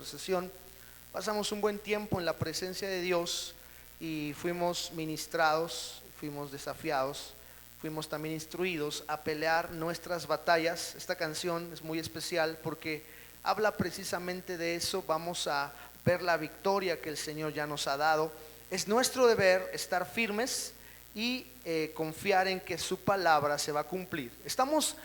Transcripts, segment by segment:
intercesión. Pasamos un buen tiempo en la presencia de Dios y fuimos ministrados, fuimos desafiados, fuimos también instruidos a pelear nuestras batallas. Esta canción es muy especial porque habla precisamente de eso. Vamos a ver la victoria que el Señor ya nos ha dado. Es nuestro deber estar firmes y confiar en que su palabra se va a cumplir. Estamos,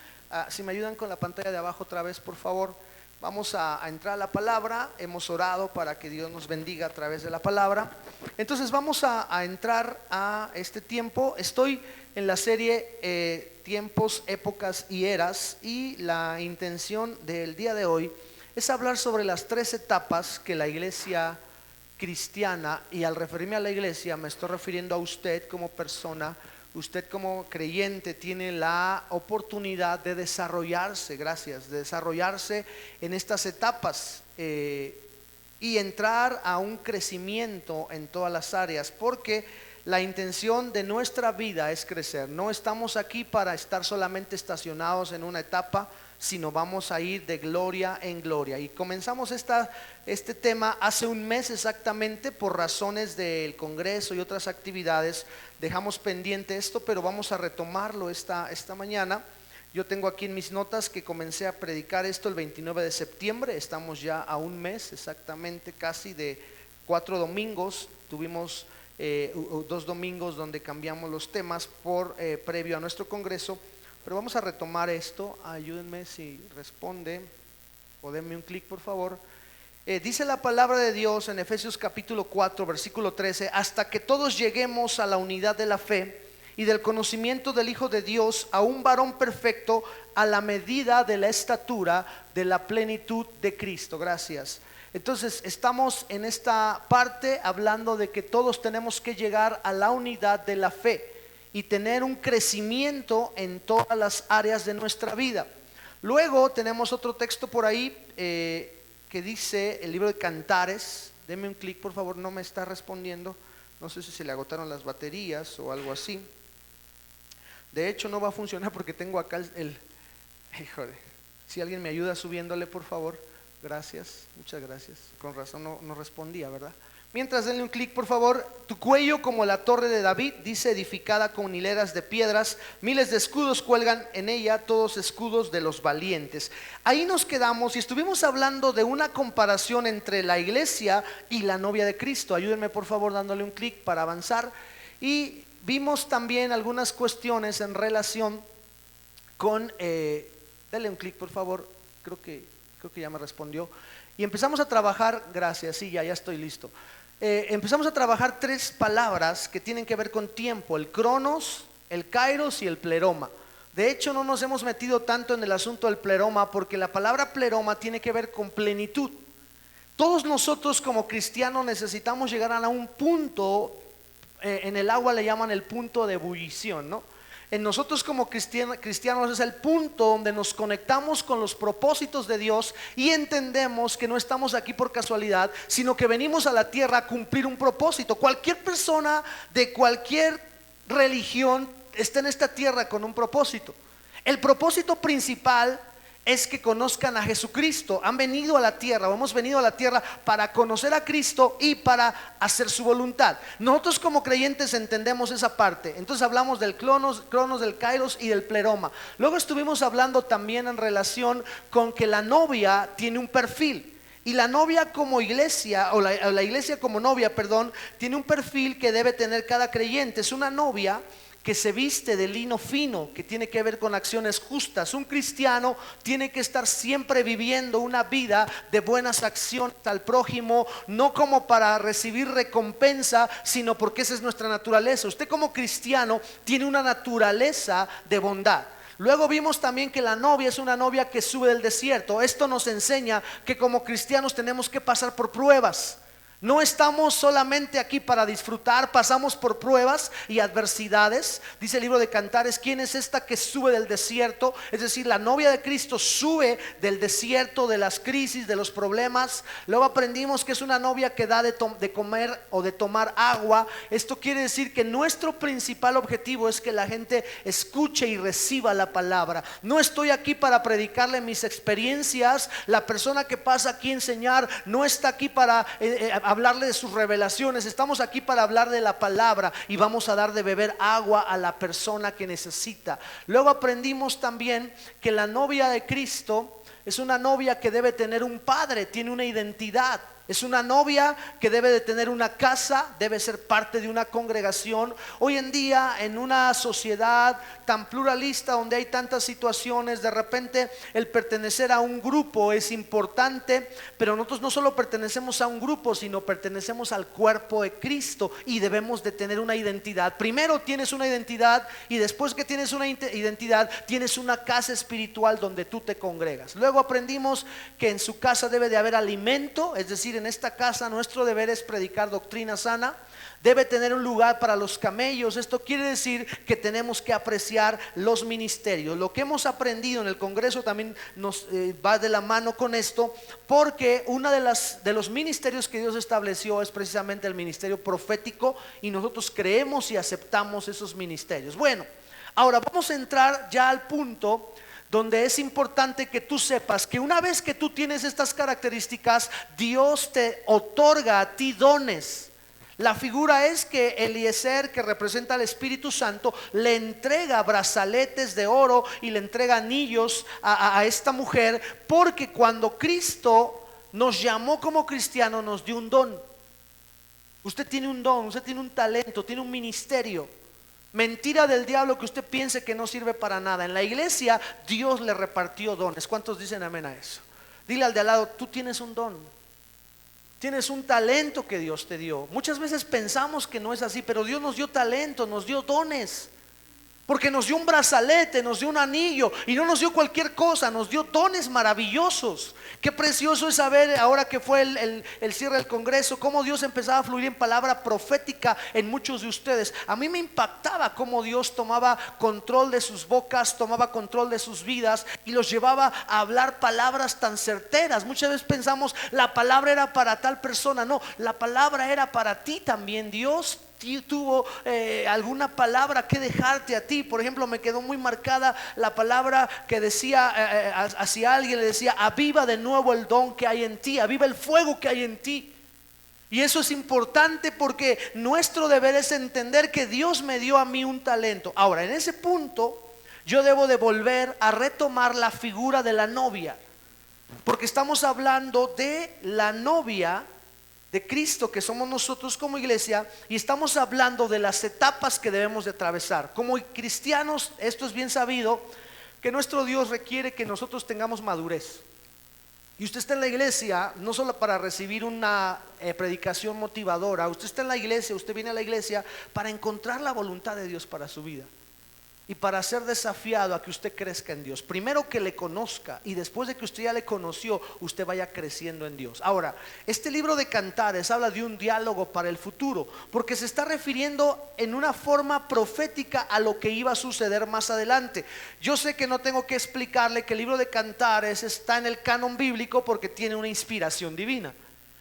si me ayudan con la pantalla de abajo otra vez, por favor. Vamos a entrar a la palabra. Hemos orado para que Dios nos bendiga a través de la palabra. Entonces vamos a entrar a este tiempo. Estoy en la serie Tiempos, Épocas y Eras, y la intención del día de hoy es hablar sobre las 3 etapas que la iglesia cristiana, y al referirme a la iglesia me estoy refiriendo a usted como persona, usted como creyente tiene la oportunidad de desarrollarse, de desarrollarse en estas etapas y entrar a un crecimiento en todas las áreas, porque la intención de nuestra vida es crecer. No estamos aquí para estar solamente estacionados en una etapa, sino vamos a ir de gloria en gloria. Y comenzamos este tema hace un mes exactamente, por razones del Congreso y otras actividades. Dejamos pendiente esto, pero vamos a retomarlo esta mañana. Yo tengo aquí en mis notas que comencé a predicar esto el 29 de septiembre. Estamos ya a un mes exactamente, casi de 4 domingos. Tuvimos 2 domingos donde cambiamos los temas previo a nuestro Congreso. Pero vamos a retomar esto. Ayúdenme si responde, o denme un clic por favor. Dice la palabra de Dios en Efesios capítulo 4 versículo 13: hasta que todos lleguemos a la unidad de la fe y del conocimiento del Hijo de Dios, a un varón perfecto, a la medida de la estatura de la plenitud de Cristo. Gracias. Entonces estamos en esta parte hablando de que todos tenemos que llegar a la unidad de la fe y tener un crecimiento en todas las áreas de nuestra vida. Luego tenemos otro texto por ahí que dice el libro de Cantares. Deme un clic por favor, no me está respondiendo. No sé si se le agotaron las baterías o algo así. De hecho no va a funcionar porque tengo acá híjole. Si alguien me ayuda subiéndole por favor. Gracias, muchas gracias. Con razón no respondía, ¿verdad? Mientras, denle un clic por favor. Tu cuello como la torre de David, dice, edificada con hileras de piedras, miles de escudos cuelgan en ella, todos escudos de los valientes. Ahí nos quedamos y estuvimos hablando de una comparación entre la iglesia y la novia de Cristo. Ayúdenme por favor dándole un clic para avanzar. Y vimos también algunas cuestiones en relación con denle un clic por favor. Creo que ya me respondió. Y empezamos a trabajar, gracias, sí, ya estoy listo. Empezamos a trabajar 3 palabras que tienen que ver con tiempo: el cronos, el kairos y el pleroma. De hecho no nos hemos metido tanto en el asunto del pleroma, porque la palabra pleroma tiene que ver con plenitud. Todos nosotros como cristianos necesitamos llegar a un punto, en el agua le llaman el punto de ebullición, ¿no? En nosotros como cristianos es el punto donde nos conectamos con los propósitos de Dios y entendemos que no estamos aquí por casualidad, sino que venimos a la tierra a cumplir un propósito. Cualquier persona de cualquier religión está en esta tierra con un propósito. El propósito principal es que conozcan a Jesucristo. Han venido a la tierra, o hemos venido a la tierra para conocer a Cristo y para hacer su voluntad. Nosotros como creyentes entendemos esa parte. Entonces hablamos del cronos, del kairos y del pleroma. Luego estuvimos hablando también en relación con que la novia tiene un perfil. Y la novia como iglesia, o la iglesia como novia, perdón, tiene un perfil que debe tener cada creyente. Es una novia que se viste de lino fino, que tiene que ver con acciones justas. Un cristiano tiene que estar siempre viviendo una vida de buenas acciones al prójimo, no como para recibir recompensa, sino porque esa es nuestra naturaleza. Usted como cristiano tiene una naturaleza de bondad. Luego vimos también que la novia es una novia que sube del desierto. Esto nos enseña que como cristianos tenemos que pasar por pruebas. No estamos solamente aquí para disfrutar, pasamos por pruebas y adversidades. Dice el libro de Cantares, ¿quién es esta que sube del desierto? Es decir, la novia de Cristo sube del desierto, de las crisis, de los problemas. Luego aprendimos que es una novia que da de comer o de tomar agua. Esto quiere decir que nuestro principal objetivo es que la gente escuche y reciba la palabra. No estoy aquí para predicarle mis experiencias. La persona que pasa aquí a enseñar no está aquí para hablarle de sus revelaciones. Estamos aquí para hablar de la palabra y vamos a dar de beber agua a la persona que necesita. Luego aprendimos también que la novia de Cristo es una novia que debe tener un padre, tiene una identidad. Es una novia que debe de tener una casa, debe ser parte de una congregación. Hoy en día, en una sociedad tan pluralista, donde hay tantas situaciones, de repente el pertenecer a un grupo es importante, pero nosotros no solo pertenecemos a un grupo, sino pertenecemos al cuerpo de Cristo y debemos de tener una identidad. Primero tienes una identidad y después que tienes una identidad, tienes una casa espiritual donde tú te congregas. Luego aprendimos que en su casa debe de haber alimento, es decir, en esta casa nuestro deber es predicar doctrina sana. Debe tener un lugar para los camellos. Esto quiere decir que tenemos que apreciar los ministerios. Lo que hemos aprendido en el Congreso también nos va de la mano con esto, porque uno de los ministerios que Dios estableció es precisamente el ministerio profético, y nosotros creemos y aceptamos esos ministerios. Bueno, ahora vamos a entrar ya al punto donde es importante que tú sepas que una vez que tú tienes estas características, Dios te otorga a ti dones. La figura es que Eliezer, que representa al Espíritu Santo, le entrega brazaletes de oro y le entrega anillos a esta mujer, porque cuando Cristo nos llamó como cristianos, nos dio un don. Usted tiene un don, usted tiene un talento, tiene un ministerio. Mentira del diablo que usted piense que no sirve para nada. En la iglesia Dios le repartió dones. ¿Cuántos dicen amén a eso? Dile al de al lado, tú tienes un don, tienes un talento que Dios te dio. Muchas veces pensamos que no es así, pero Dios nos dio talento, nos dio dones. Porque nos dio un brazalete, nos dio un anillo, y no nos dio cualquier cosa, nos dio dones maravillosos. Qué precioso es saber, ahora que fue el cierre del Congreso, cómo Dios empezaba a fluir en palabra profética en muchos de ustedes. A mí me impactaba cómo Dios tomaba control de sus bocas, tomaba control de sus vidas y los llevaba a hablar palabras tan certeras. Muchas veces pensamos, la palabra era para tal persona. No, la palabra era para ti también. Dios tuvo alguna palabra que dejarte a ti. Por ejemplo, me quedó muy marcada la palabra que decía hacia alguien, le decía: aviva de nuevo el don que hay en ti, aviva el fuego que hay en ti. Y eso es importante, porque nuestro deber es entender que Dios me dio a mí un talento. Ahora, en ese punto yo debo de volver a retomar la figura de la novia, porque estamos hablando de la novia de Cristo, que somos nosotros como iglesia, y estamos hablando de las etapas que debemos de atravesar. Como cristianos, esto es bien sabido, que nuestro Dios requiere que nosotros tengamos madurez. Y usted está en la iglesia no solo para recibir una predicación motivadora. Usted está en la iglesia, usted viene a la iglesia para encontrar la voluntad de Dios para su vida, y para ser desafiado a que usted crezca en Dios. Primero que le conozca, y después de que usted ya le conoció, usted vaya creciendo en Dios. Ahora, este libro de Cantares habla de un diálogo para el futuro, porque se está refiriendo en una forma profética a lo que iba a suceder más adelante. Yo sé que no tengo que explicarle que el libro de Cantares está en el canon bíblico porque tiene una inspiración divina.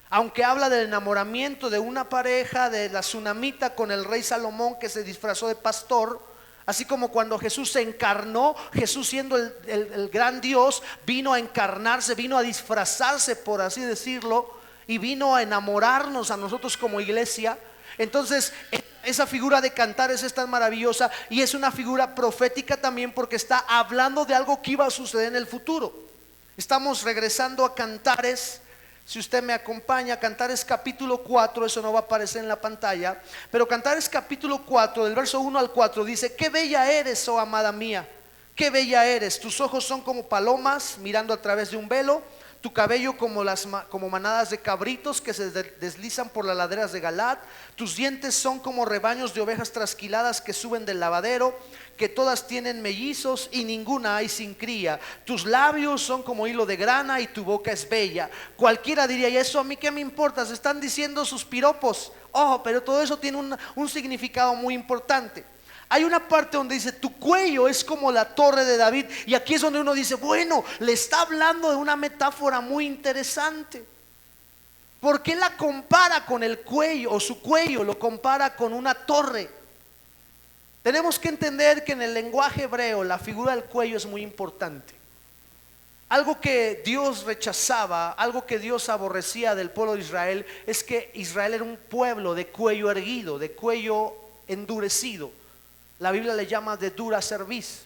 Aunque habla del enamoramiento de una pareja, de la tsunamita con el rey Salomón, que se disfrazó de pastor. Así como cuando Jesús se encarnó, Jesús siendo el gran Dios, vino a encarnarse, vino a disfrazarse, por así decirlo, y vino a enamorarnos a nosotros como iglesia. Entonces, esa figura de Cantares es tan maravillosa, y es una figura profética también, porque está hablando de algo que iba a suceder en el futuro. Estamos regresando a Cantares. Si usted me acompaña, Cantares capítulo 4, eso no va a aparecer en la pantalla, pero Cantares capítulo 4, del verso 1 al 4, dice: qué bella eres, oh amada mía, qué bella eres. Tus ojos son como palomas mirando a través de un velo, tu cabello como manadas de cabritos que se deslizan por las laderas de Galaad. Tus dientes son como rebaños de ovejas trasquiladas que suben del lavadero, que todas tienen mellizos y ninguna hay sin cría. Tus labios son como hilo de grana y tu boca es bella. Cualquiera diría, ¿y eso a mí qué me importa? Se están diciendo sus piropos. Ojo, pero todo eso tiene un significado muy importante. Hay una parte donde dice, tu cuello es como la torre de David. Y aquí es donde uno dice, bueno, le está hablando de una metáfora muy interesante. ¿Por qué la compara con el cuello, o su cuello lo compara con una torre? Tenemos que entender que en el lenguaje hebreo la figura del cuello es muy importante. Algo que Dios rechazaba, algo que Dios aborrecía del pueblo de Israel, es que Israel era un pueblo de cuello erguido, de cuello endurecido. La Biblia le llama de dura cerviz.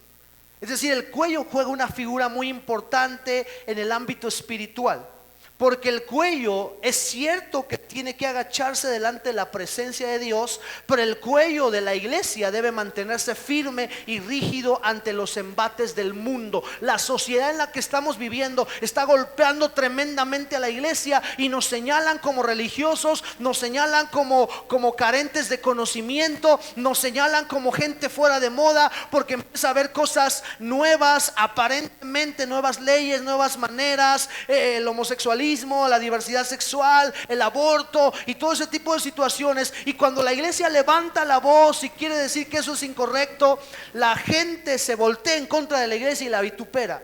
Es decir, el cuello juega una figura muy importante en el ámbito espiritual. Porque el cuello es cierto que tiene que agacharse delante de la presencia de Dios, pero el cuello de la iglesia debe mantenerse firme y rígido ante los embates del mundo. La sociedad en la que estamos viviendo está golpeando tremendamente a la iglesia y nos señalan como religiosos, nos señalan como carentes de conocimiento, nos señalan como gente fuera de moda, porque empieza a haber cosas nuevas, aparentemente nuevas leyes, nuevas maneras, el homosexualismo, la diversidad sexual, el aborto y todo ese tipo de situaciones. Y cuando la iglesia levanta la voz y quiere decir que eso es incorrecto, la gente se voltea en contra de la iglesia y la vitupera.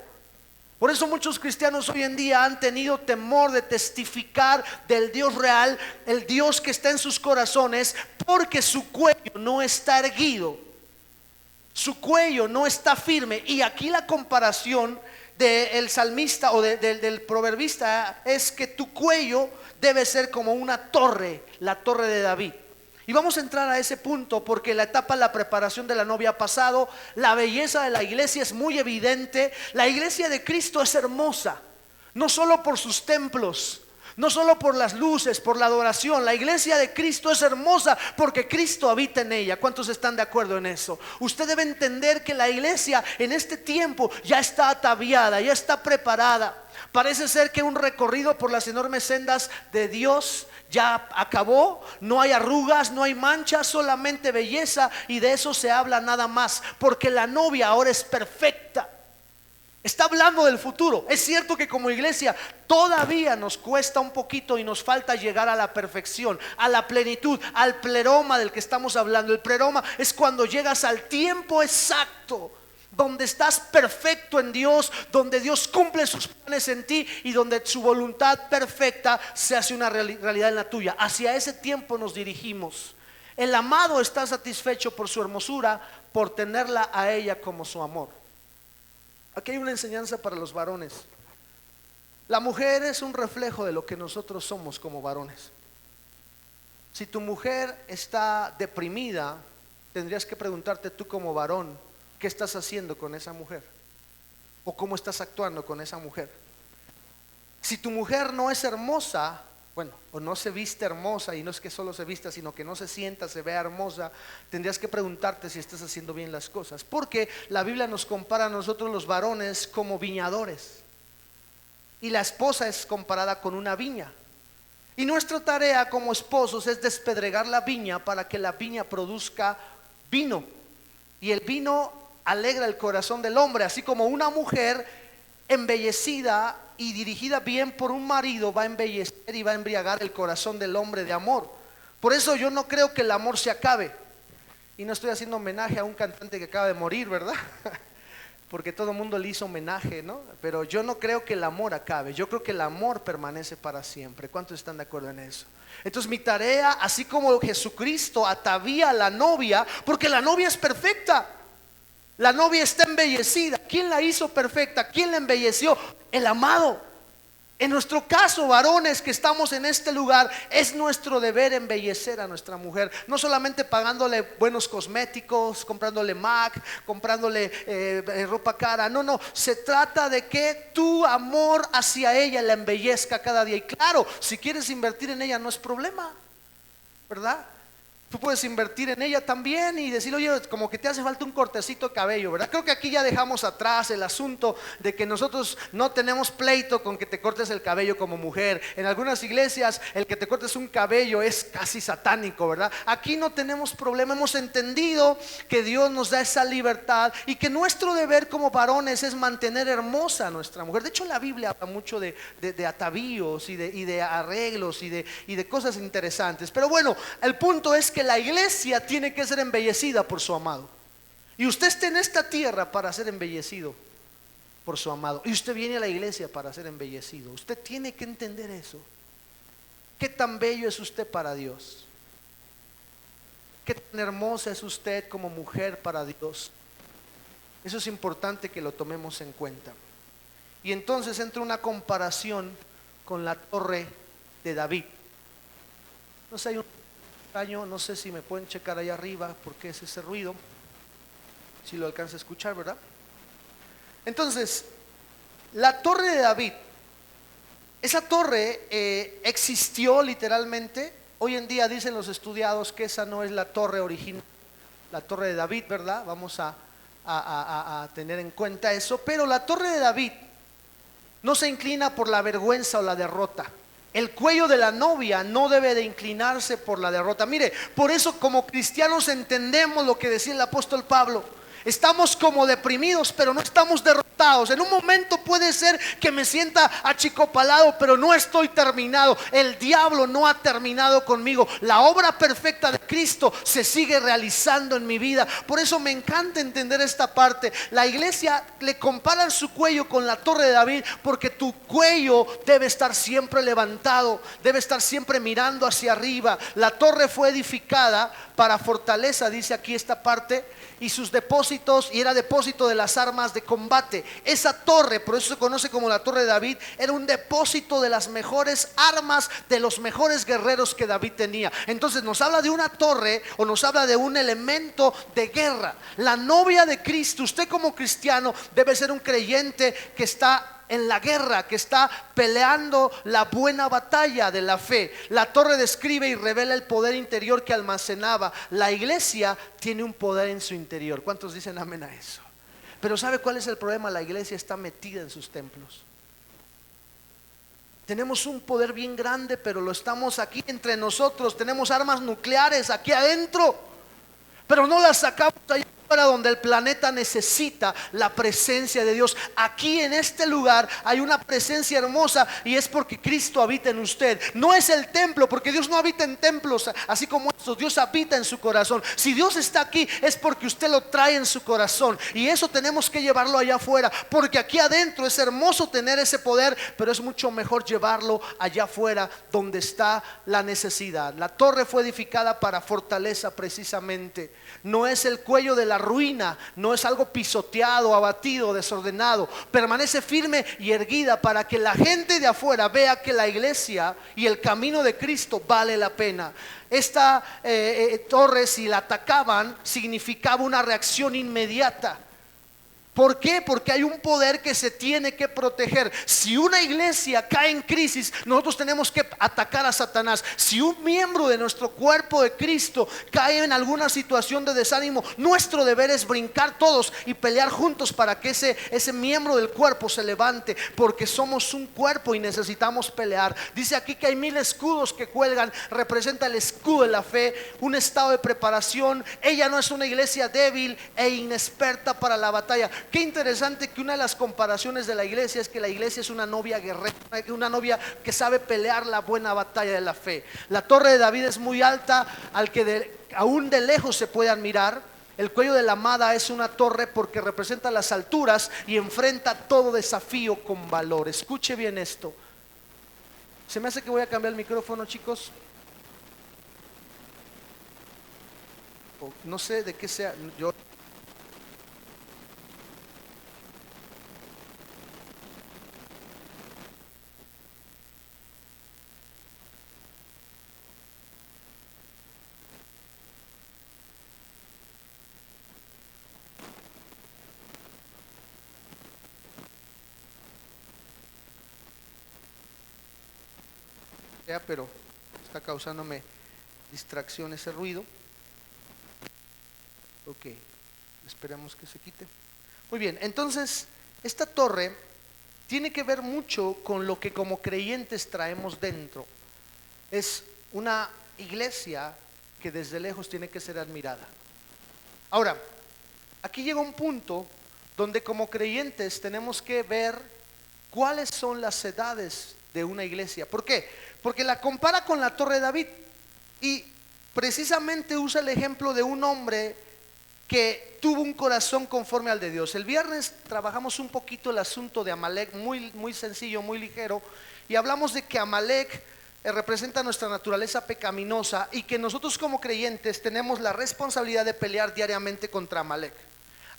Por eso muchos cristianos hoy en día han tenido temor de testificar del Dios real, el Dios que está en sus corazones, porque su cuello no está erguido, su cuello no está firme. Y aquí la comparación del salmista o del proverbista es que tu cuello debe ser como una torre, la torre de David. Y vamos a entrar a ese punto porque la etapa de la preparación de la novia ha pasado. La belleza de la iglesia es muy evidente. La iglesia de Cristo es hermosa, no solo por sus templos, no solo por las luces, por la adoración. La iglesia de Cristo es hermosa porque Cristo habita en ella. ¿Cuántos están de acuerdo en eso? Usted debe entender que la iglesia en este tiempo ya está ataviada, ya está preparada. Parece ser que un recorrido por las enormes sendas de Dios ya acabó. No hay arrugas, no hay manchas, solamente belleza. Y de eso se habla nada más, porque la novia ahora es perfecta. Está hablando del futuro. Es cierto que como iglesia todavía nos cuesta un poquito y nos falta llegar a la perfección, a la plenitud, al pleroma del que estamos hablando. El pleroma es cuando llegas al tiempo exacto, donde estás perfecto en Dios, donde Dios cumple sus planes en ti y donde su voluntad perfecta se hace una realidad en la tuya. Hacia ese tiempo nos dirigimos. El amado está satisfecho por su hermosura, por tenerla a ella como su amor. Aquí hay una enseñanza para los varones. La mujer es un reflejo de lo que nosotros somos como varones. Si tu mujer está deprimida, tendrías que preguntarte tú como varón, ¿qué estás haciendo con esa mujer? ¿O cómo estás actuando con esa mujer? Si tu mujer no es hermosa, bueno, o no se viste hermosa, y no es que solo se vista, sino que no se sienta, se vea hermosa, tendrías que preguntarte si estás haciendo bien las cosas. Porque la Biblia nos compara a nosotros los varones como viñadores, y la esposa es comparada con una viña. Y nuestra tarea como esposos es despedregar la viña para que la viña produzca vino. Y el vino alegra el corazón del hombre, así como una mujer embellecida y dirigida bien por un marido va a embellecer y va a embriagar el corazón del hombre de amor. Por eso yo no creo que el amor se acabe. Y no estoy haciendo homenaje a un cantante que acaba de morir, ¿verdad? Porque todo el mundo le hizo homenaje, ¿no? Pero yo no creo que el amor acabe. Yo creo que el amor permanece para siempre. ¿Cuántos están de acuerdo en eso? Entonces mi tarea, así como Jesucristo atavía a la novia, porque la novia es perfecta, la novia está embellecida. ¿Quién la hizo perfecta? ¿Quién la embelleció? El amado. En nuestro caso, varones que estamos en este lugar, es nuestro deber embellecer a nuestra mujer. No solamente pagándole buenos cosméticos, comprándole Mac, comprándole ropa cara. No, se trata de que tu amor hacia ella la embellezca cada día. Y claro, si quieres invertir en ella no es problema, ¿verdad? Tú puedes invertir en ella también y decir, oye, como que te hace falta un cortecito de cabello, ¿verdad? Creo que aquí ya dejamos atrás el asunto de que nosotros no tenemos pleito con que te cortes el cabello como mujer. En algunas iglesias el que te cortes un cabello es casi satánico, ¿verdad? Aquí no tenemos problema, hemos entendido que Dios nos da esa libertad y que nuestro deber como varones es mantener hermosa a nuestra mujer. De hecho, la Biblia habla mucho de atavíos y de arreglos y de cosas interesantes. Pero bueno, el punto es que la iglesia tiene que ser embellecida por su amado. Y usted está en esta tierra para ser embellecido por su amado. Y usted viene a la iglesia para ser embellecido. Usted tiene que entender eso. ¿Qué tan bello es usted para Dios? ¿Qué tan hermosa es usted como mujer para Dios? Eso es importante que lo tomemos en cuenta. Y entonces entra una comparación con la torre de David. No sé, hay un extraño, no sé si me pueden checar ahí arriba porque es ese ruido, si lo alcanza a escuchar, ¿verdad? Entonces, la torre de David, esa torre existió literalmente. Hoy en día dicen los estudiados que esa no es la torre original, la torre de David, ¿verdad? Vamos a tener en cuenta eso. Pero la torre de David no se inclina por la vergüenza o la derrota. El cuello de la novia no debe de inclinarse por la derrota. Mire, por eso como cristianos entendemos lo que decía el apóstol Pablo. Estamos como deprimidos, pero no estamos derrotados. En un momento puede ser que me sienta achicopalado, pero no estoy terminado. El diablo no ha terminado conmigo. La obra perfecta de Cristo se sigue realizando en mi vida. Por eso me encanta entender esta parte. La iglesia le comparan su cuello con la torre de David, porque tu cuello debe estar siempre levantado, debe estar siempre mirando hacia arriba. La torre fue edificada para fortaleza, dice aquí esta parte, y sus depósitos, y era depósito de las armas de combate. Esa torre, por eso se conoce como la torre de David, era un depósito de las mejores armas, de los mejores guerreros que David tenía. Entonces nos habla de una torre, o nos habla de un elemento de guerra. La novia de Cristo, usted como cristiano debe ser un creyente que está en la guerra, que está peleando la buena batalla de la fe. La torre describe y revela el poder interior que almacenaba. La iglesia tiene un poder en su interior. ¿Cuántos dicen amén a eso? Pero ¿sabe cuál es el problema? La iglesia está metida en sus templos. Tenemos un poder bien grande, pero lo estamos aquí entre nosotros. Tenemos armas nucleares aquí adentro, pero no las sacamos allá para donde el planeta necesita la presencia de Dios. Aquí en este lugar hay una presencia hermosa, y es porque Cristo habita en usted. No es el templo, porque Dios no habita en templos así como estos. Dios habita en su corazón. Si Dios está aquí es porque usted lo trae en su corazón, y eso tenemos que llevarlo allá afuera, porque aquí adentro es hermoso tener ese poder, pero es mucho mejor llevarlo allá afuera donde está la necesidad. La torre fue edificada para fortaleza precisamente. No es el cuello de la ruina, no es algo pisoteado, abatido, desordenado. Permanece firme y erguida para que la gente de afuera vea que la iglesia y el camino de Cristo vale la pena. Esta torre, si la atacaban, significaba una reacción inmediata. ¿Por qué? Porque hay un poder que se tiene que proteger. Si una iglesia cae en crisis, nosotros tenemos que atacar a Satanás. Si un miembro de nuestro cuerpo de Cristo cae en alguna situación de desánimo, nuestro deber es brincar todos y pelear juntos para que ese miembro del cuerpo se levante, porque somos un cuerpo y necesitamos pelear. Dice aquí que hay 1000 escudos que cuelgan. Representa el escudo de la fe, un estado de preparación. Ella no es una iglesia débil e inexperta para la batalla. Qué interesante que una de las comparaciones de la iglesia es que la iglesia es una novia guerrera, una novia que sabe pelear la buena batalla de la fe. La torre de David es muy alta, al que aún de lejos se puede admirar. El cuello de la amada es una torre porque representa las alturas y enfrenta todo desafío con valor. Escuche bien esto. Se me hace que voy a cambiar el micrófono, chicos. No sé de qué sea. Yo pero está causándome distracción ese ruido. Ok, esperemos que se quite. Muy bien, entonces esta torre tiene que ver mucho con lo que como creyentes traemos dentro. Es una iglesia que desde lejos tiene que ser admirada. Ahora, aquí llega un punto donde como creyentes tenemos que ver cuáles son las edades de una iglesia. ¿Por qué? Porque la compara con la Torre de David y precisamente usa el ejemplo de un hombre que tuvo un corazón conforme al de Dios. El viernes trabajamos un poquito el asunto de Amalek, muy sencillo, muy ligero, y hablamos de que Amalek representa nuestra naturaleza pecaminosa y que nosotros como creyentes tenemos la responsabilidad de pelear diariamente contra Amalek.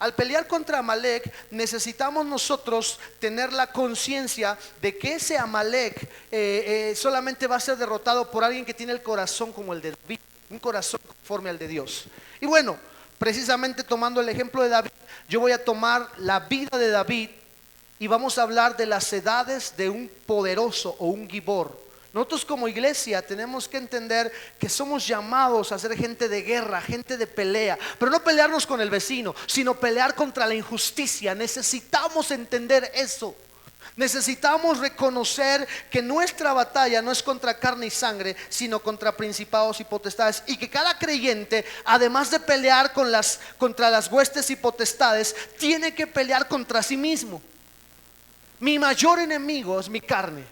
Al pelear contra Amalek necesitamos nosotros tener la conciencia de que ese Amalek solamente va a ser derrotado por alguien que tiene el corazón como el de David, un corazón conforme al de Dios. Y bueno, precisamente tomando el ejemplo de David, yo voy a tomar la vida de David y vamos a hablar de las edades de un poderoso o un gibor. Nosotros como iglesia tenemos que entender que somos llamados a ser gente de guerra, gente de pelea, pero no pelearnos con el vecino, sino pelear contra la injusticia. Necesitamos entender eso. Necesitamos reconocer que nuestra batalla no es contra carne y sangre, sino contra principados y potestades, y que cada creyente, además de pelear contra las huestes y potestades, tiene que pelear contra sí mismo. Mi mayor enemigo es mi carne.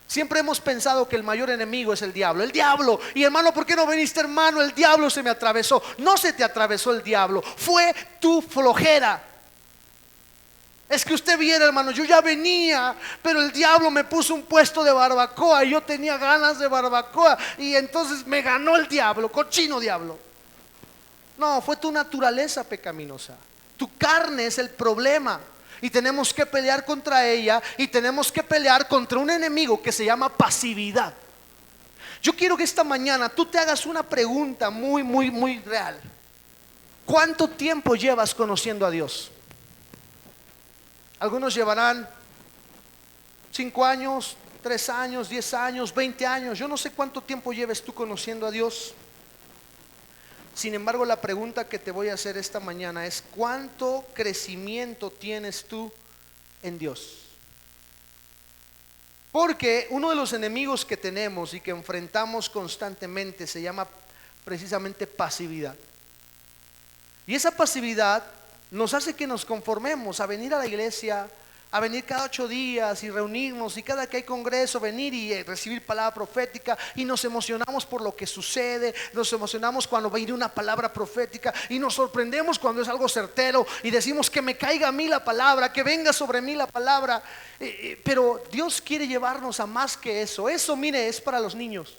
Siempre hemos pensado que el mayor enemigo es el diablo. El diablo, y hermano, ¿por qué no viniste, hermano? El diablo se me atravesó. No se te atravesó el diablo, fue tu flojera. Es que usted viera, hermano, yo ya venía, pero el diablo me puso un puesto de barbacoa y yo tenía ganas de barbacoa y entonces me ganó el diablo, cochino diablo. No, fue tu naturaleza pecaminosa. Tu carne es el problema. Y tenemos que pelear contra ella y tenemos que pelear contra un enemigo que se llama pasividad. Yo quiero que esta mañana tú te hagas una pregunta muy real. ¿Cuánto tiempo llevas conociendo a Dios? Algunos llevarán 5 años, 3 años, 10 años, 20 años. Yo no sé cuánto tiempo lleves tú conociendo a Dios. Sin embargo, la pregunta que te voy a hacer esta mañana es: ¿cuánto crecimiento tienes tú en Dios? Porque uno de los enemigos que tenemos y que enfrentamos constantemente se llama precisamente pasividad. Y esa pasividad nos hace que nos conformemos a venir a la iglesia, a venir cada 8 días y reunirnos, y cada que hay congreso venir y recibir palabra profética, y nos emocionamos por lo que sucede, nos emocionamos cuando viene una palabra profética y nos sorprendemos cuando es algo certero y decimos: que me caiga a mí la palabra, que venga sobre mí la palabra. Pero Dios quiere llevarnos a más que eso. Eso, mire, es para los niños.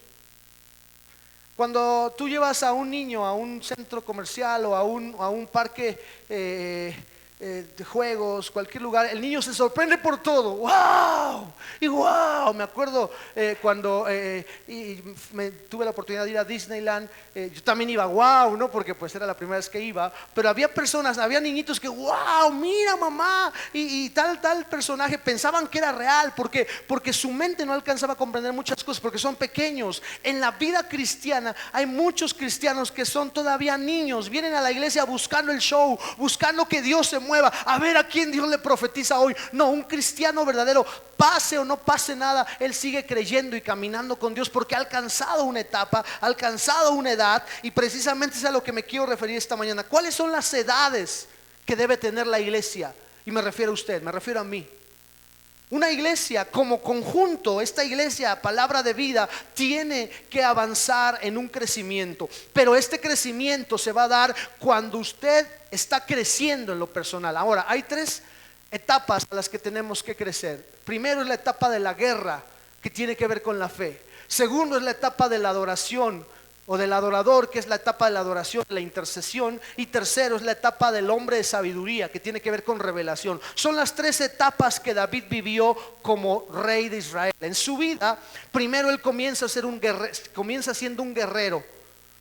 Cuando tú llevas a un niño a un centro comercial o a un parque de juegos, cualquier lugar, el niño se sorprende por todo. ¡Wow! Y wow, me acuerdo cuando tuve la oportunidad de ir a Disneyland, yo también iba wow, ¿no? Porque pues era la primera vez que iba, pero había personas, había niñitos que wow, mira mamá, y tal personaje pensaban que era real, porque su mente no alcanzaba a comprender muchas cosas, porque son pequeños. En la vida cristiana hay muchos cristianos que son todavía niños, vienen a la iglesia buscando el show, buscando que Dios se mueva, a ver a quién Dios le profetiza hoy. No, un cristiano verdadero, pase o no pase nada, él sigue creyendo y caminando con Dios porque ha alcanzado una etapa, ha alcanzado una edad. Y precisamente es a lo que me quiero referir esta mañana. ¿Cuáles son las edades que debe tener la iglesia? Y me refiero a usted, me refiero a mí. Una iglesia como conjunto, esta iglesia, Palabra de Vida, tiene que avanzar en un crecimiento. Pero este crecimiento se va a dar cuando usted está creciendo en lo personal. Ahora, hay 3 etapas a las que tenemos que crecer. Primero es la etapa de la guerra, que tiene que ver con la fe. Segundo es la etapa de la adoración o del adorador, que es la etapa de la adoración, la intercesión. Y tercero es la etapa del hombre de sabiduría, que tiene que ver con revelación. Son las 3 etapas que David vivió como rey de Israel. En su vida, primero él comienza siendo un guerrero.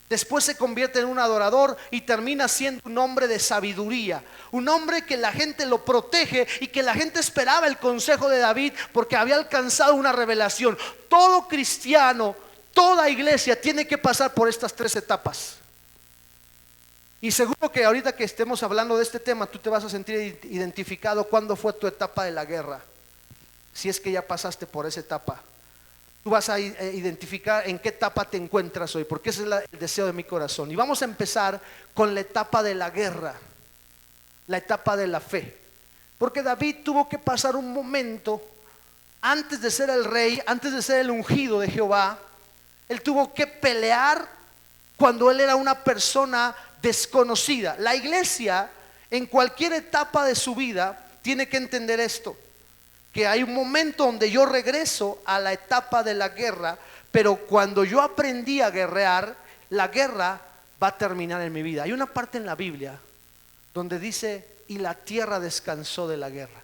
Después se convierte en un adorador y termina siendo un hombre de sabiduría, un hombre que la gente lo protege y que la gente esperaba el consejo de David porque había alcanzado una revelación. Todo cristiano, toda iglesia tiene que pasar por estas 3 etapas. Y seguro que ahorita que estemos hablando de este tema, tú te vas a sentir identificado cuando fue tu etapa de la guerra. Si es que ya pasaste por esa etapa, tú vas a identificar en qué etapa te encuentras hoy, porque ese es el deseo de mi corazón. Y vamos a empezar con la etapa de la guerra, la etapa de la fe. Porque David tuvo que pasar un momento antes de ser el rey, antes de ser el ungido de Jehová. Él tuvo que pelear cuando él era una persona desconocida. La iglesia en cualquier etapa de su vida tiene que entender esto, que hay un momento donde yo regreso a la etapa de la guerra, pero cuando yo aprendí a guerrear, la guerra va a terminar en mi vida. Hay una parte en la Biblia donde dice: y la tierra descansó de la guerra.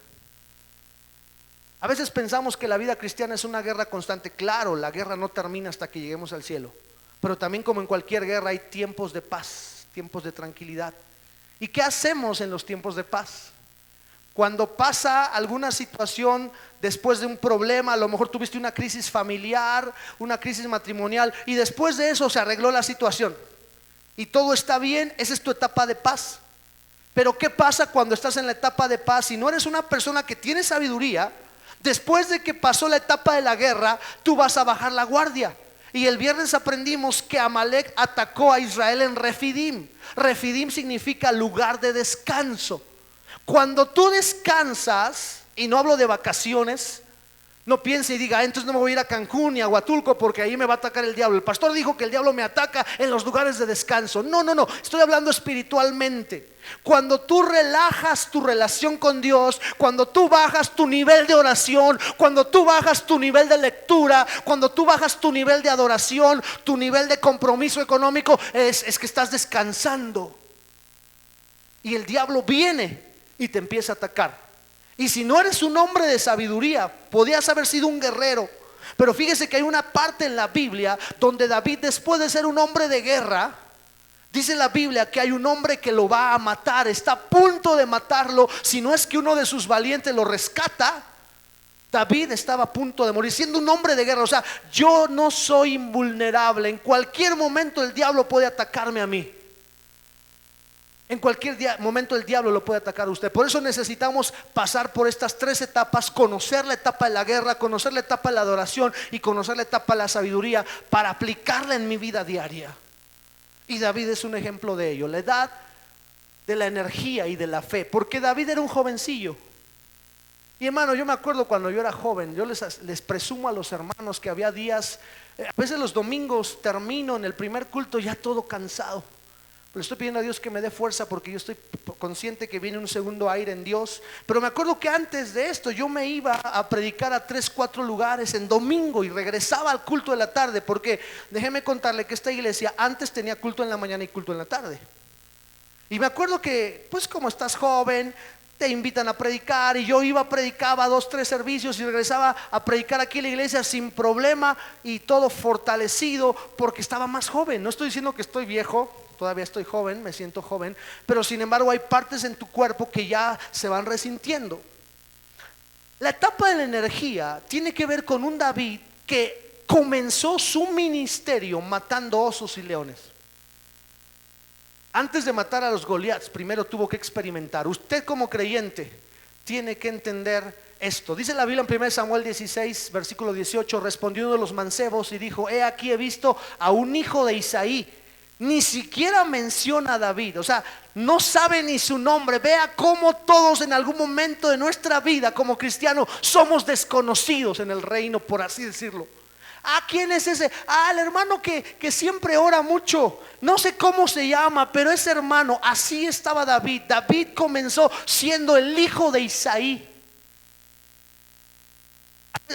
A veces pensamos que la vida cristiana es una guerra constante. Claro, la guerra no termina hasta que lleguemos al cielo, pero también, como en cualquier guerra, hay tiempos de paz, tiempos de tranquilidad. ¿Y qué hacemos en los tiempos de paz? Cuando pasa alguna situación, después de un problema, a lo mejor tuviste una crisis familiar, una crisis matrimonial, y después de eso se arregló la situación y todo está bien, esa es tu etapa de paz. Pero ¿qué pasa cuando estás en la etapa de paz y no eres una persona que tiene sabiduría? Después de que pasó la etapa de la guerra, tú vas a bajar la guardia. Y el viernes aprendimos que Amalek atacó a Israel en Refidim. Refidim significa lugar de descanso. Cuando tú descansas, y no hablo de vacaciones, no piense y diga: entonces no me voy a ir a Cancún ni a Huatulco porque ahí me va a atacar el diablo. El pastor dijo que el diablo me ataca en los lugares de descanso. No, estoy hablando espiritualmente. Cuando tú relajas tu relación con Dios, cuando tú bajas tu nivel de oración, cuando tú bajas tu nivel de lectura, cuando tú bajas tu nivel de adoración, tu nivel de compromiso económico, es que estás descansando. Y el diablo viene y te empieza a atacar. Y si no eres un hombre de sabiduría, podías haber sido un guerrero. Pero fíjese que hay una parte en la Biblia donde David, después de ser un hombre de guerra, dice la Biblia que hay un hombre que lo va a matar, está a punto de matarlo. Si no es que uno de sus valientes lo rescata, David estaba a punto de morir siendo un hombre de guerra. O sea, yo no soy invulnerable. En cualquier momento el diablo puede atacarme a mí. En cualquier momento el diablo lo puede atacar a usted. Por eso necesitamos pasar por estas tres etapas: conocer la etapa de la guerra, conocer la etapa de la adoración y conocer la etapa de la sabiduría, para aplicarla en mi vida diaria. Y David es un ejemplo de ello. La edad de la energía y de la fe, porque David era un jovencillo. Y hermano, yo me acuerdo cuando yo era joven, yo les presumo a los hermanos que había días, a veces los domingos termino en el primer culto ya todo cansado. Pero estoy pidiendo a Dios que me dé fuerza, porque yo estoy consciente que viene un segundo aire en Dios. Pero me acuerdo que antes de esto yo me iba a predicar a 3, 4 lugares en domingo y regresaba al culto de la tarde, porque déjeme contarle que esta iglesia antes tenía culto en la mañana y culto en la tarde. Y me acuerdo que, pues como estás joven, te invitan a predicar, y yo iba, predicaba 2, 3 servicios y regresaba a predicar aquí en la iglesia sin problema y todo fortalecido, porque estaba más joven. No estoy diciendo que estoy viejo, todavía estoy joven, me siento joven, pero sin embargo hay partes en tu cuerpo que ya se van resintiendo. La etapa de la energía tiene que ver con un David que comenzó su ministerio matando osos y leones. Antes de matar a los Goliaths, primero tuvo que experimentar. Usted como creyente tiene que entender esto. Dice la Biblia en 1 Samuel 16, versículo 18: respondió uno de los mancebos y dijo: he aquí, he visto a un hijo de Isaí. Ni siquiera menciona a David, o sea, no sabe ni su nombre. Vea cómo todos en algún momento de nuestra vida como cristianos somos desconocidos en el reino, por así decirlo. ¿Quién es ese? El hermano que siempre ora mucho. No sé cómo se llama, pero ese hermano. Así estaba David. David comenzó siendo el hijo de Isaí.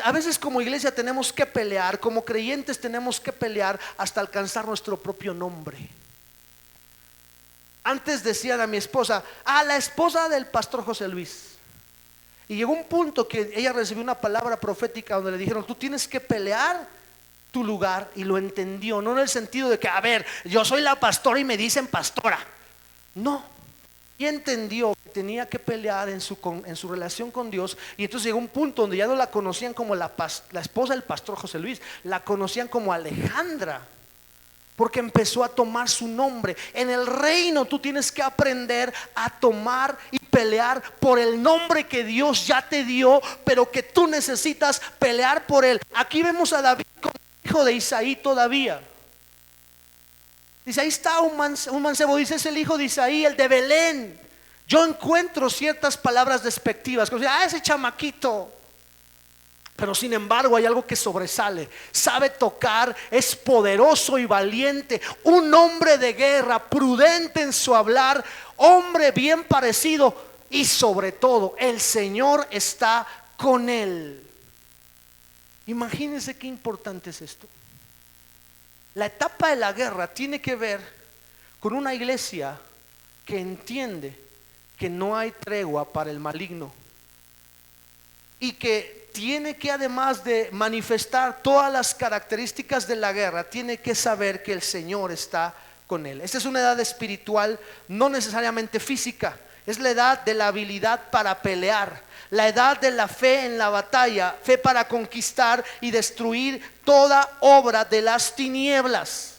A veces como iglesia tenemos que pelear, como creyentes tenemos que pelear hasta alcanzar nuestro propio nombre. Antes decían a mi esposa: la esposa del pastor José Luis. Y llegó un punto que ella recibió una palabra profética donde le dijeron: tú tienes que pelear tu lugar. Y lo entendió, no en el sentido de que, a ver, yo soy la pastora y me dicen pastora. No. Y entendió que tenía que pelear en su relación con Dios. Y entonces llegó un punto donde ya no la conocían como la esposa del pastor José Luis, la conocían como Alejandra, porque empezó a tomar su nombre. En el reino tú tienes que aprender a tomar y pelear por el nombre que Dios ya te dio, pero que tú necesitas pelear por él. Aquí vemos a David como hijo de Isaí todavía. Dice, ahí está un mancebo, dice, es el hijo de Isaí, el de Belén. Yo encuentro ciertas palabras despectivas, como ese chamaquito. Pero sin embargo hay algo que sobresale. Sabe tocar, es poderoso y valiente, un hombre de guerra, prudente en su hablar, hombre bien parecido, y sobre todo el Señor está con él. Imagínense qué importante es esto. La etapa de la guerra tiene que ver con una iglesia que entiende que no hay tregua para el maligno, y que tiene que, además de manifestar todas las características de la guerra, tiene que saber que el Señor está con él. Esta es una edad espiritual, no necesariamente física. Es la edad de la habilidad para pelear, la edad de la fe en la batalla, fe para conquistar y destruir toda obra de las tinieblas.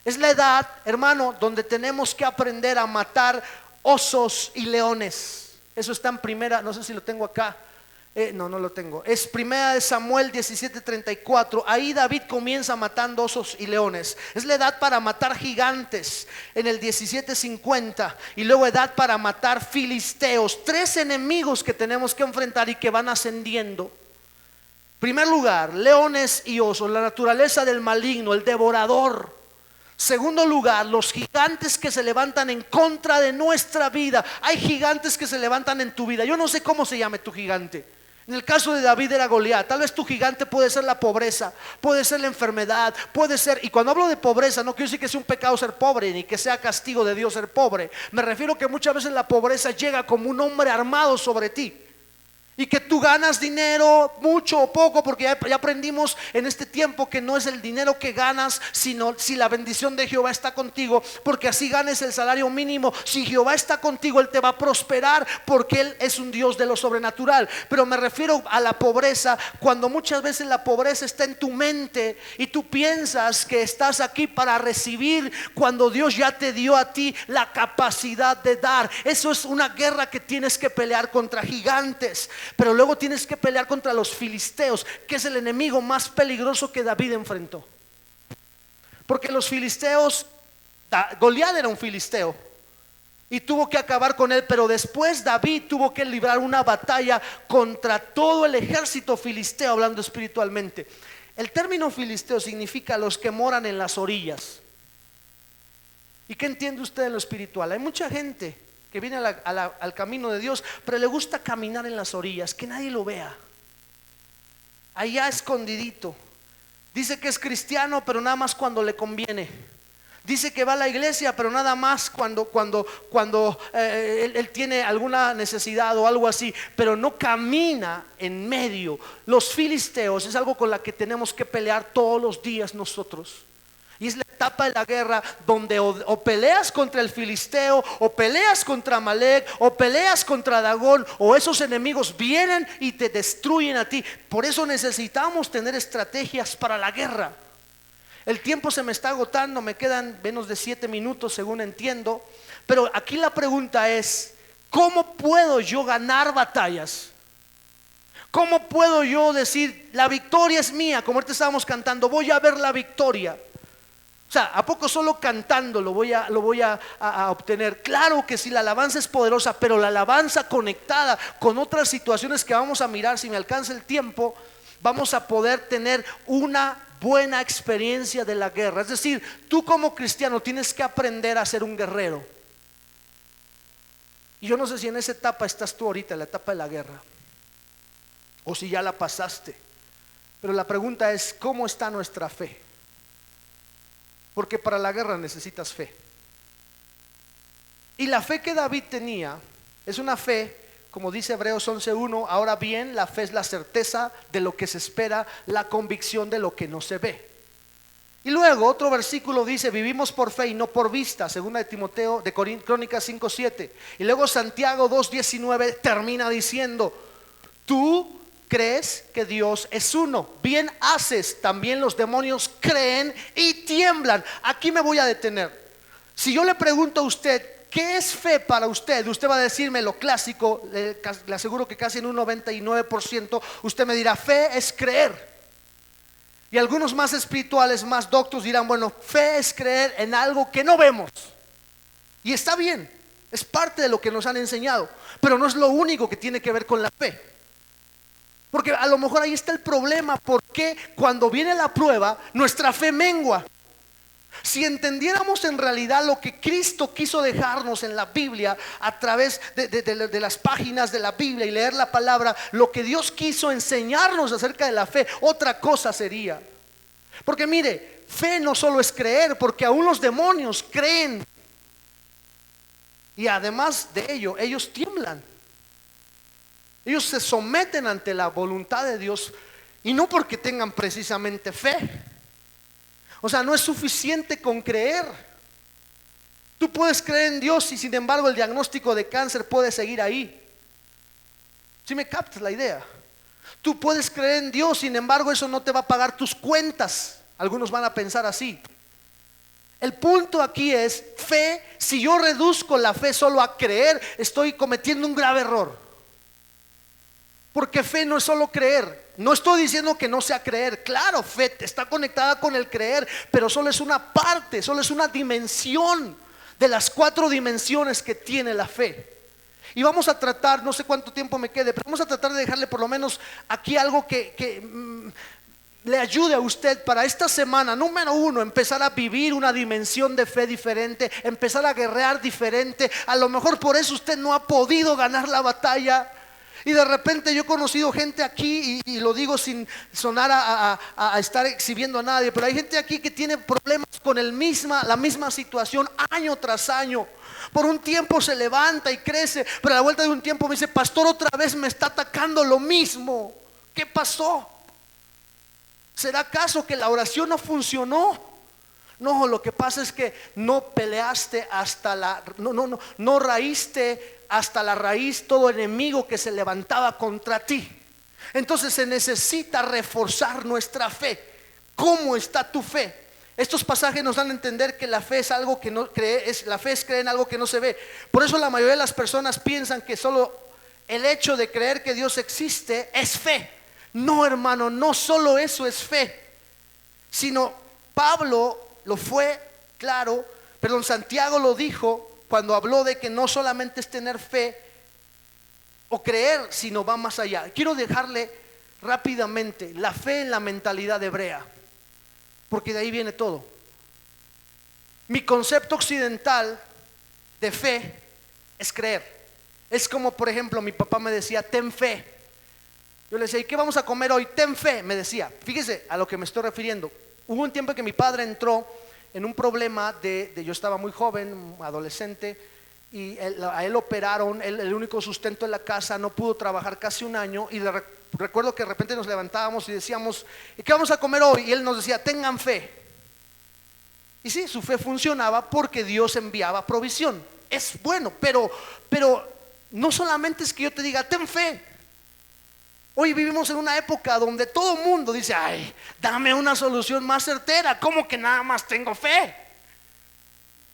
Es la edad, hermano, donde tenemos que aprender a matar osos y leones. Eso está en primera, no sé si lo tengo acá. No lo tengo. Es primera de Samuel 17:34. Ahí David comienza matando osos y leones. Es la edad para matar gigantes en el 17:50. Y luego edad para matar filisteos. 3 enemigos que tenemos que enfrentar y que van ascendiendo. Primer lugar, leones y osos, la naturaleza del maligno, el devorador. Segundo lugar, los gigantes que se levantan en contra de nuestra vida. Hay gigantes que se levantan en tu vida. Yo no sé cómo se llame tu gigante. En el caso de David era Goliat. Tal vez tu gigante puede ser la pobreza, puede ser la enfermedad, puede ser, y cuando hablo de pobreza no quiero decir que sea un pecado ser pobre, ni que sea castigo de Dios ser pobre. Me refiero que muchas veces la pobreza llega como un hombre armado sobre ti, y que tú ganas dinero, mucho o poco, porque ya aprendimos en este tiempo que no es el dinero que ganas, sino si la bendición de Jehová está contigo, porque así ganes el salario mínimo. Si Jehová está contigo, Él te va a prosperar, porque Él es un Dios de lo sobrenatural. Pero me refiero a la pobreza, cuando muchas veces la pobreza está en tu mente y tú piensas que estás aquí para recibir, cuando Dios ya te dio a ti la capacidad de dar. Eso es una guerra que tienes que pelear contra gigantes. Pero luego tienes que pelear contra los filisteos, que es el enemigo más peligroso que David enfrentó. Porque los filisteos, Goliat era un filisteo y tuvo que acabar con él, pero después David tuvo que librar una batalla contra todo el ejército filisteo, hablando espiritualmente. El término filisteo significa los que moran en las orillas. ¿Y qué entiende usted en lo espiritual? Hay mucha gente que viene al camino de Dios, pero le gusta caminar en las orillas, que nadie lo vea, allá escondidito. Dice que es cristiano, pero nada más cuando le conviene. Dice que va a la iglesia, pero nada más cuando él tiene alguna necesidad o algo así, pero no camina en medio. Los filisteos es algo con la que tenemos que pelear todos los días nosotros. Y es la etapa de la guerra donde o peleas contra el filisteo, o peleas contra Amalek, o peleas contra Dagón, o esos enemigos vienen y te destruyen a ti. Por eso necesitamos tener estrategias para la guerra. El tiempo se me está agotando, me quedan menos de 7 minutos según entiendo. Pero aquí la pregunta es, ¿cómo puedo yo ganar batallas? ¿Cómo puedo yo decir, la victoria es mía? Como ahorita estábamos cantando, voy a ver la victoria. O sea, ¿a poco solo cantando lo voy a obtener? Claro que sí, la alabanza es poderosa, pero la alabanza conectada con otras situaciones que vamos a mirar, si me alcanza el tiempo, vamos a poder tener una buena experiencia de la guerra. Es decir, tú como cristiano tienes que aprender a ser un guerrero. Y yo no sé si en esa etapa estás tú ahorita, en la etapa de la guerra, o si ya la pasaste. Pero la pregunta es, ¿cómo está nuestra fe? Porque para la guerra necesitas fe. Y la fe que David tenía es una fe, como dice Hebreos 11:1, ahora bien, la fe es la certeza de lo que se espera, la convicción de lo que no se ve. Y luego otro versículo dice, vivimos por fe y no por vista, segunda de Timoteo, de Crónicas 5:7. Y luego Santiago 2:19 termina diciendo, tú crees que Dios es uno, bien haces, también los demonios creen y tiemblan. Aquí me voy a detener. Si yo le pregunto a usted, ¿qué es fe para usted? Usted va a decirme lo clásico, le aseguro que casi en un 99%, usted me dirá, fe es creer. Y algunos más espirituales, más doctos dirán, bueno, fe es creer en algo que no vemos. Y está bien, es parte de lo que nos han enseñado, pero no es lo único que tiene que ver con la fe. Porque a lo mejor ahí está el problema, porque cuando viene la prueba, nuestra fe mengua. Si entendiéramos en realidad lo que Cristo quiso dejarnos en la Biblia, a través de las páginas de la Biblia y leer la palabra, lo que Dios quiso enseñarnos acerca de la fe, otra cosa sería. Porque mire, fe no solo es creer, porque aún los demonios creen. Y además de ello, ellos tiemblan. Ellos se someten ante la voluntad de Dios, y no porque tengan precisamente fe. O sea, no es suficiente con creer. Tú puedes creer en Dios y sin embargo el diagnóstico de cáncer puede seguir ahí. ¿Sí me captas la idea? Tú puedes creer en Dios, sin embargo eso no te va a pagar tus cuentas. Algunos van a pensar así. El punto aquí es fe. Si yo reduzco la fe solo a creer, estoy cometiendo un grave error. Porque fe no es solo creer. No estoy diciendo que no sea creer. Claro, fe está conectada con el creer, pero solo es una parte, solo es una dimensión de las 4 dimensiones que tiene la fe. Y vamos a tratar, no sé cuánto tiempo me quede, pero vamos a tratar de dejarle por lo menos aquí algo que le ayude a usted para esta semana. Número 1, empezar a vivir una dimensión de fe diferente, empezar a guerrear diferente. A lo mejor por eso usted no ha podido ganar la batalla. Y de repente yo he conocido gente aquí, y lo digo sin sonar a estar exhibiendo a nadie, pero hay gente aquí que tiene problemas con la misma situación año tras año. Por un tiempo se levanta y crece, pero a la vuelta de un tiempo me dice, pastor, otra vez me está atacando lo mismo. ¿Qué pasó? ¿Será acaso que la oración no funcionó? No, lo que pasa es que no peleaste no raíste hasta la raíz todo enemigo que se levantaba contra ti. Entonces se necesita reforzar nuestra fe. ¿Cómo está tu fe? Estos pasajes nos dan a entender que la fe es algo que no cree, la fe es creer en algo que no se ve. Por eso la mayoría de las personas piensan que solo el hecho de creer que Dios existe es fe. No, hermano, no solo eso es fe, sino Pablo lo fue, claro, perdón, Santiago lo dijo cuando habló de que no solamente es tener fe o creer, sino va más allá. Quiero dejarle rápidamente la fe en la mentalidad hebrea, porque de ahí viene todo. Mi concepto occidental de fe es creer. Es como, por ejemplo, mi papá me decía, ten fe. Yo le decía, ¿y qué vamos a comer hoy? Ten fe, me decía. Fíjese a lo que me estoy refiriendo. Hubo un tiempo que mi padre entró en un problema yo estaba muy joven, adolescente, y a él operaron, el único sustento en la casa, no pudo trabajar casi un año. Y recuerdo que de repente nos levantábamos y decíamos, ¿y qué vamos a comer hoy? Y él nos decía, tengan fe. Y sí, su fe funcionaba porque Dios enviaba provisión. Es bueno, pero no solamente es que yo te diga, ten fe. Hoy vivimos en una época donde todo el mundo dice, ay, dame una solución más certera. ¿Cómo que nada más tengo fe?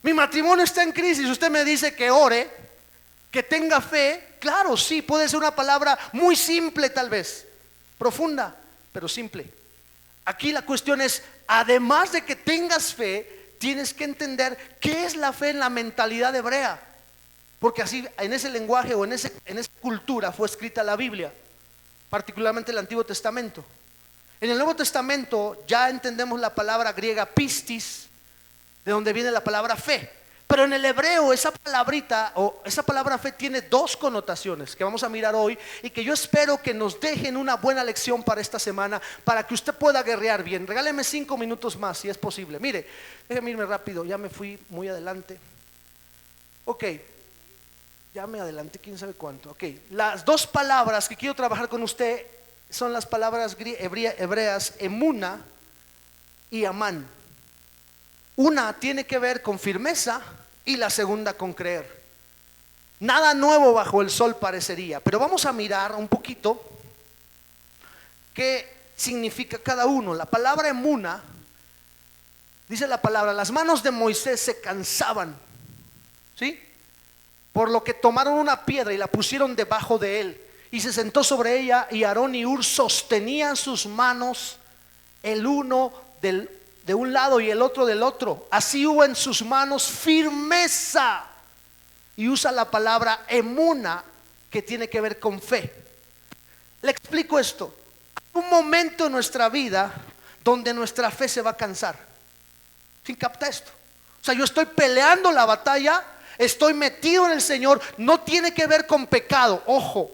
Mi matrimonio está en crisis. Usted me dice que ore, que tenga fe. Claro, sí, puede ser una palabra muy simple, tal vez profunda, pero simple. Aquí la cuestión es, además de que tengas fe, tienes que entender qué es la fe en la mentalidad hebrea, porque así, en ese lenguaje o en esa cultura fue escrita la Biblia, particularmente el Antiguo Testamento. En el Nuevo Testamento ya entendemos la palabra griega pistis, de donde viene la palabra fe. Pero en el hebreo esa palabrita o esa palabra fe tiene 2 connotaciones que vamos a mirar hoy, y que yo espero que nos dejen una buena lección para esta semana, para que usted pueda guerrear bien. Regáleme 5 minutos más si es posible. Mire, déjeme irme rápido, ya me fui muy adelante. Ok, ya me adelanté, quién sabe cuánto. Ok, las 2 palabras que quiero trabajar con usted son las palabras hebreas emuna y amán. Una tiene que ver con firmeza y la segunda con creer. Nada nuevo bajo el sol parecería, pero vamos a mirar un poquito qué significa cada uno. La palabra emuna, dice la palabra, las manos de Moisés se cansaban, ¿sí? Por lo que tomaron una piedra y la pusieron debajo de él, y se sentó sobre ella, y Aarón y Hur sostenían sus manos, el uno de un lado y el otro del otro. Así hubo en sus manos firmeza. Y usa la palabra emuna, que tiene que ver con fe. Le explico esto. Hay un momento en nuestra vida donde nuestra fe se va a cansar. ¿Sí capta esto? O sea, yo estoy peleando la batalla, estoy metido en el Señor. No tiene que ver con pecado, ojo.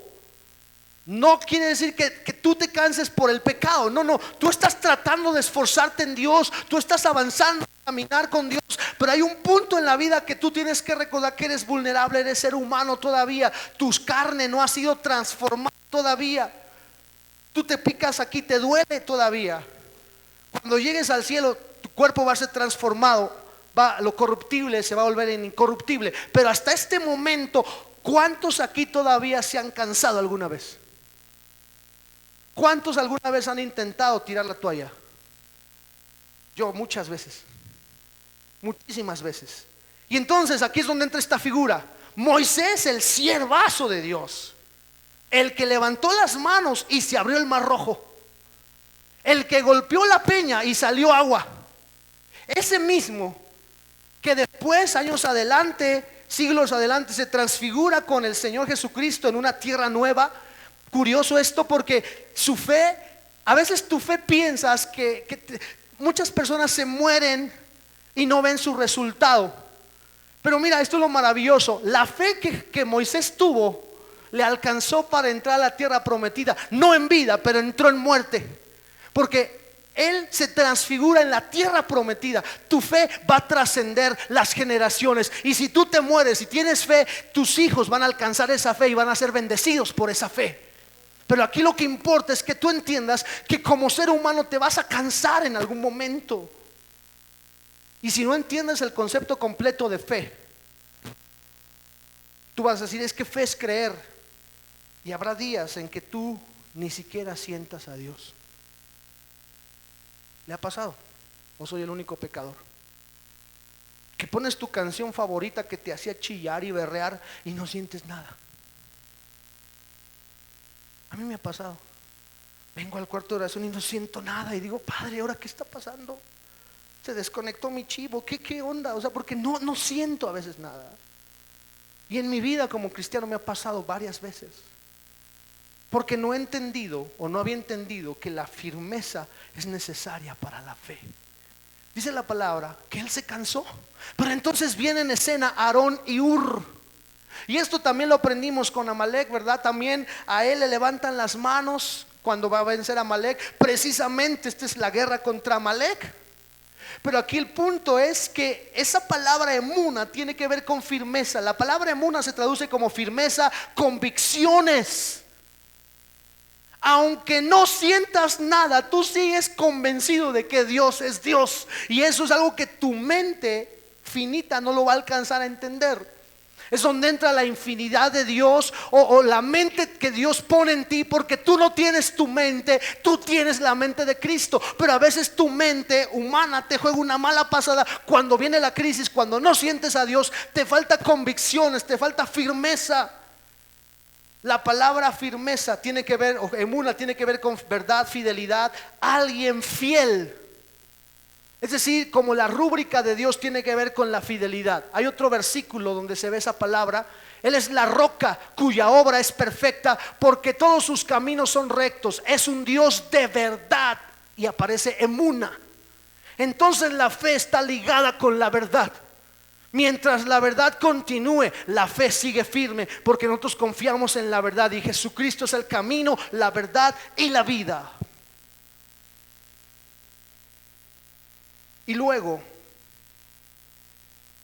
No quiere decir que tú te canses por el pecado. No, tú estás tratando de esforzarte en Dios, tú estás avanzando, caminar con Dios, pero hay un punto en la vida que tú tienes que recordar que eres vulnerable, eres ser humano todavía, tu carne no ha sido transformada todavía. Tú te picas aquí, te duele todavía. Cuando llegues al cielo, tu cuerpo va a ser transformado, lo corruptible se va a volver en incorruptible. Pero hasta este momento, ¿cuántos aquí todavía se han cansado alguna vez? ¿Cuántos alguna vez han intentado tirar la toalla? Yo muchas veces, muchísimas veces. Y entonces aquí es donde entra esta figura. Moisés, el siervazo de Dios, el que levantó las manos y se abrió el mar rojo, el que golpeó la peña y salió agua, ese mismo que después, años adelante, siglos adelante, se transfigura con el Señor Jesucristo en una tierra nueva. Curioso esto, porque su fe, a veces tu fe piensas que muchas personas se mueren y no ven su resultado. Pero mira, esto es lo maravilloso. La fe que Moisés tuvo le alcanzó para entrar a la tierra prometida, no en vida, pero entró en muerte, porque él se transfigura en la tierra prometida. Tu fe va a trascender las generaciones, y si tú te mueres y tienes fe, tus hijos van a alcanzar esa fe y van a ser bendecidos por esa fe. Pero aquí lo que importa es que tú entiendas que como ser humano te vas a cansar en algún momento. Y si no entiendes el concepto completo de fe, tú vas a decir, es que fe es creer. Y habrá días en que tú ni siquiera sientas a Dios. ¿Le ha pasado? ¿O soy el único pecador? Que pones tu canción favorita que te hacía chillar y berrear y no sientes nada. A mí me ha pasado. Vengo al cuarto de oración y no siento nada, y digo, Padre, ¿ahora qué está pasando? Se desconectó mi chivo, ¿qué onda? O sea, porque no siento a veces nada. Y en mi vida como cristiano me ha pasado varias veces, porque no he entendido, o no había entendido, que la firmeza es necesaria para la fe. Dice la palabra que él se cansó, pero entonces viene en escena Aarón y Hur. Y esto también lo aprendimos con Amalek, ¿verdad? También a él le levantan las manos cuando va a vencer a Amalek. Precisamente esta es la guerra contra Amalek. Pero aquí el punto es que esa palabra emuna tiene que ver con firmeza. La palabra emuna se traduce como firmeza, convicciones. Aunque no sientas nada, tú sigues convencido de que Dios es Dios. Y eso es algo que tu mente finita no lo va a alcanzar a entender. Es donde entra la infinidad de Dios, o la mente que Dios pone en ti, porque tú no tienes tu mente, tú tienes la mente de Cristo. Pero a veces tu mente humana te juega una mala pasada. Cuando viene la crisis, cuando no sientes a Dios, te falta convicciones, te falta firmeza. La palabra firmeza tiene que ver, o emuna tiene que ver con verdad, fidelidad, alguien fiel. Es decir, como la rúbrica de Dios tiene que ver con la fidelidad. Hay otro versículo donde se ve esa palabra. Él es la roca cuya obra es perfecta, porque todos sus caminos son rectos. Es un Dios de verdad. Y aparece emuna. Entonces la fe está ligada con la verdad. Mientras la verdad continúe, la fe sigue firme, porque nosotros confiamos en la verdad, y Jesucristo es el camino, la verdad y la vida. Y luego,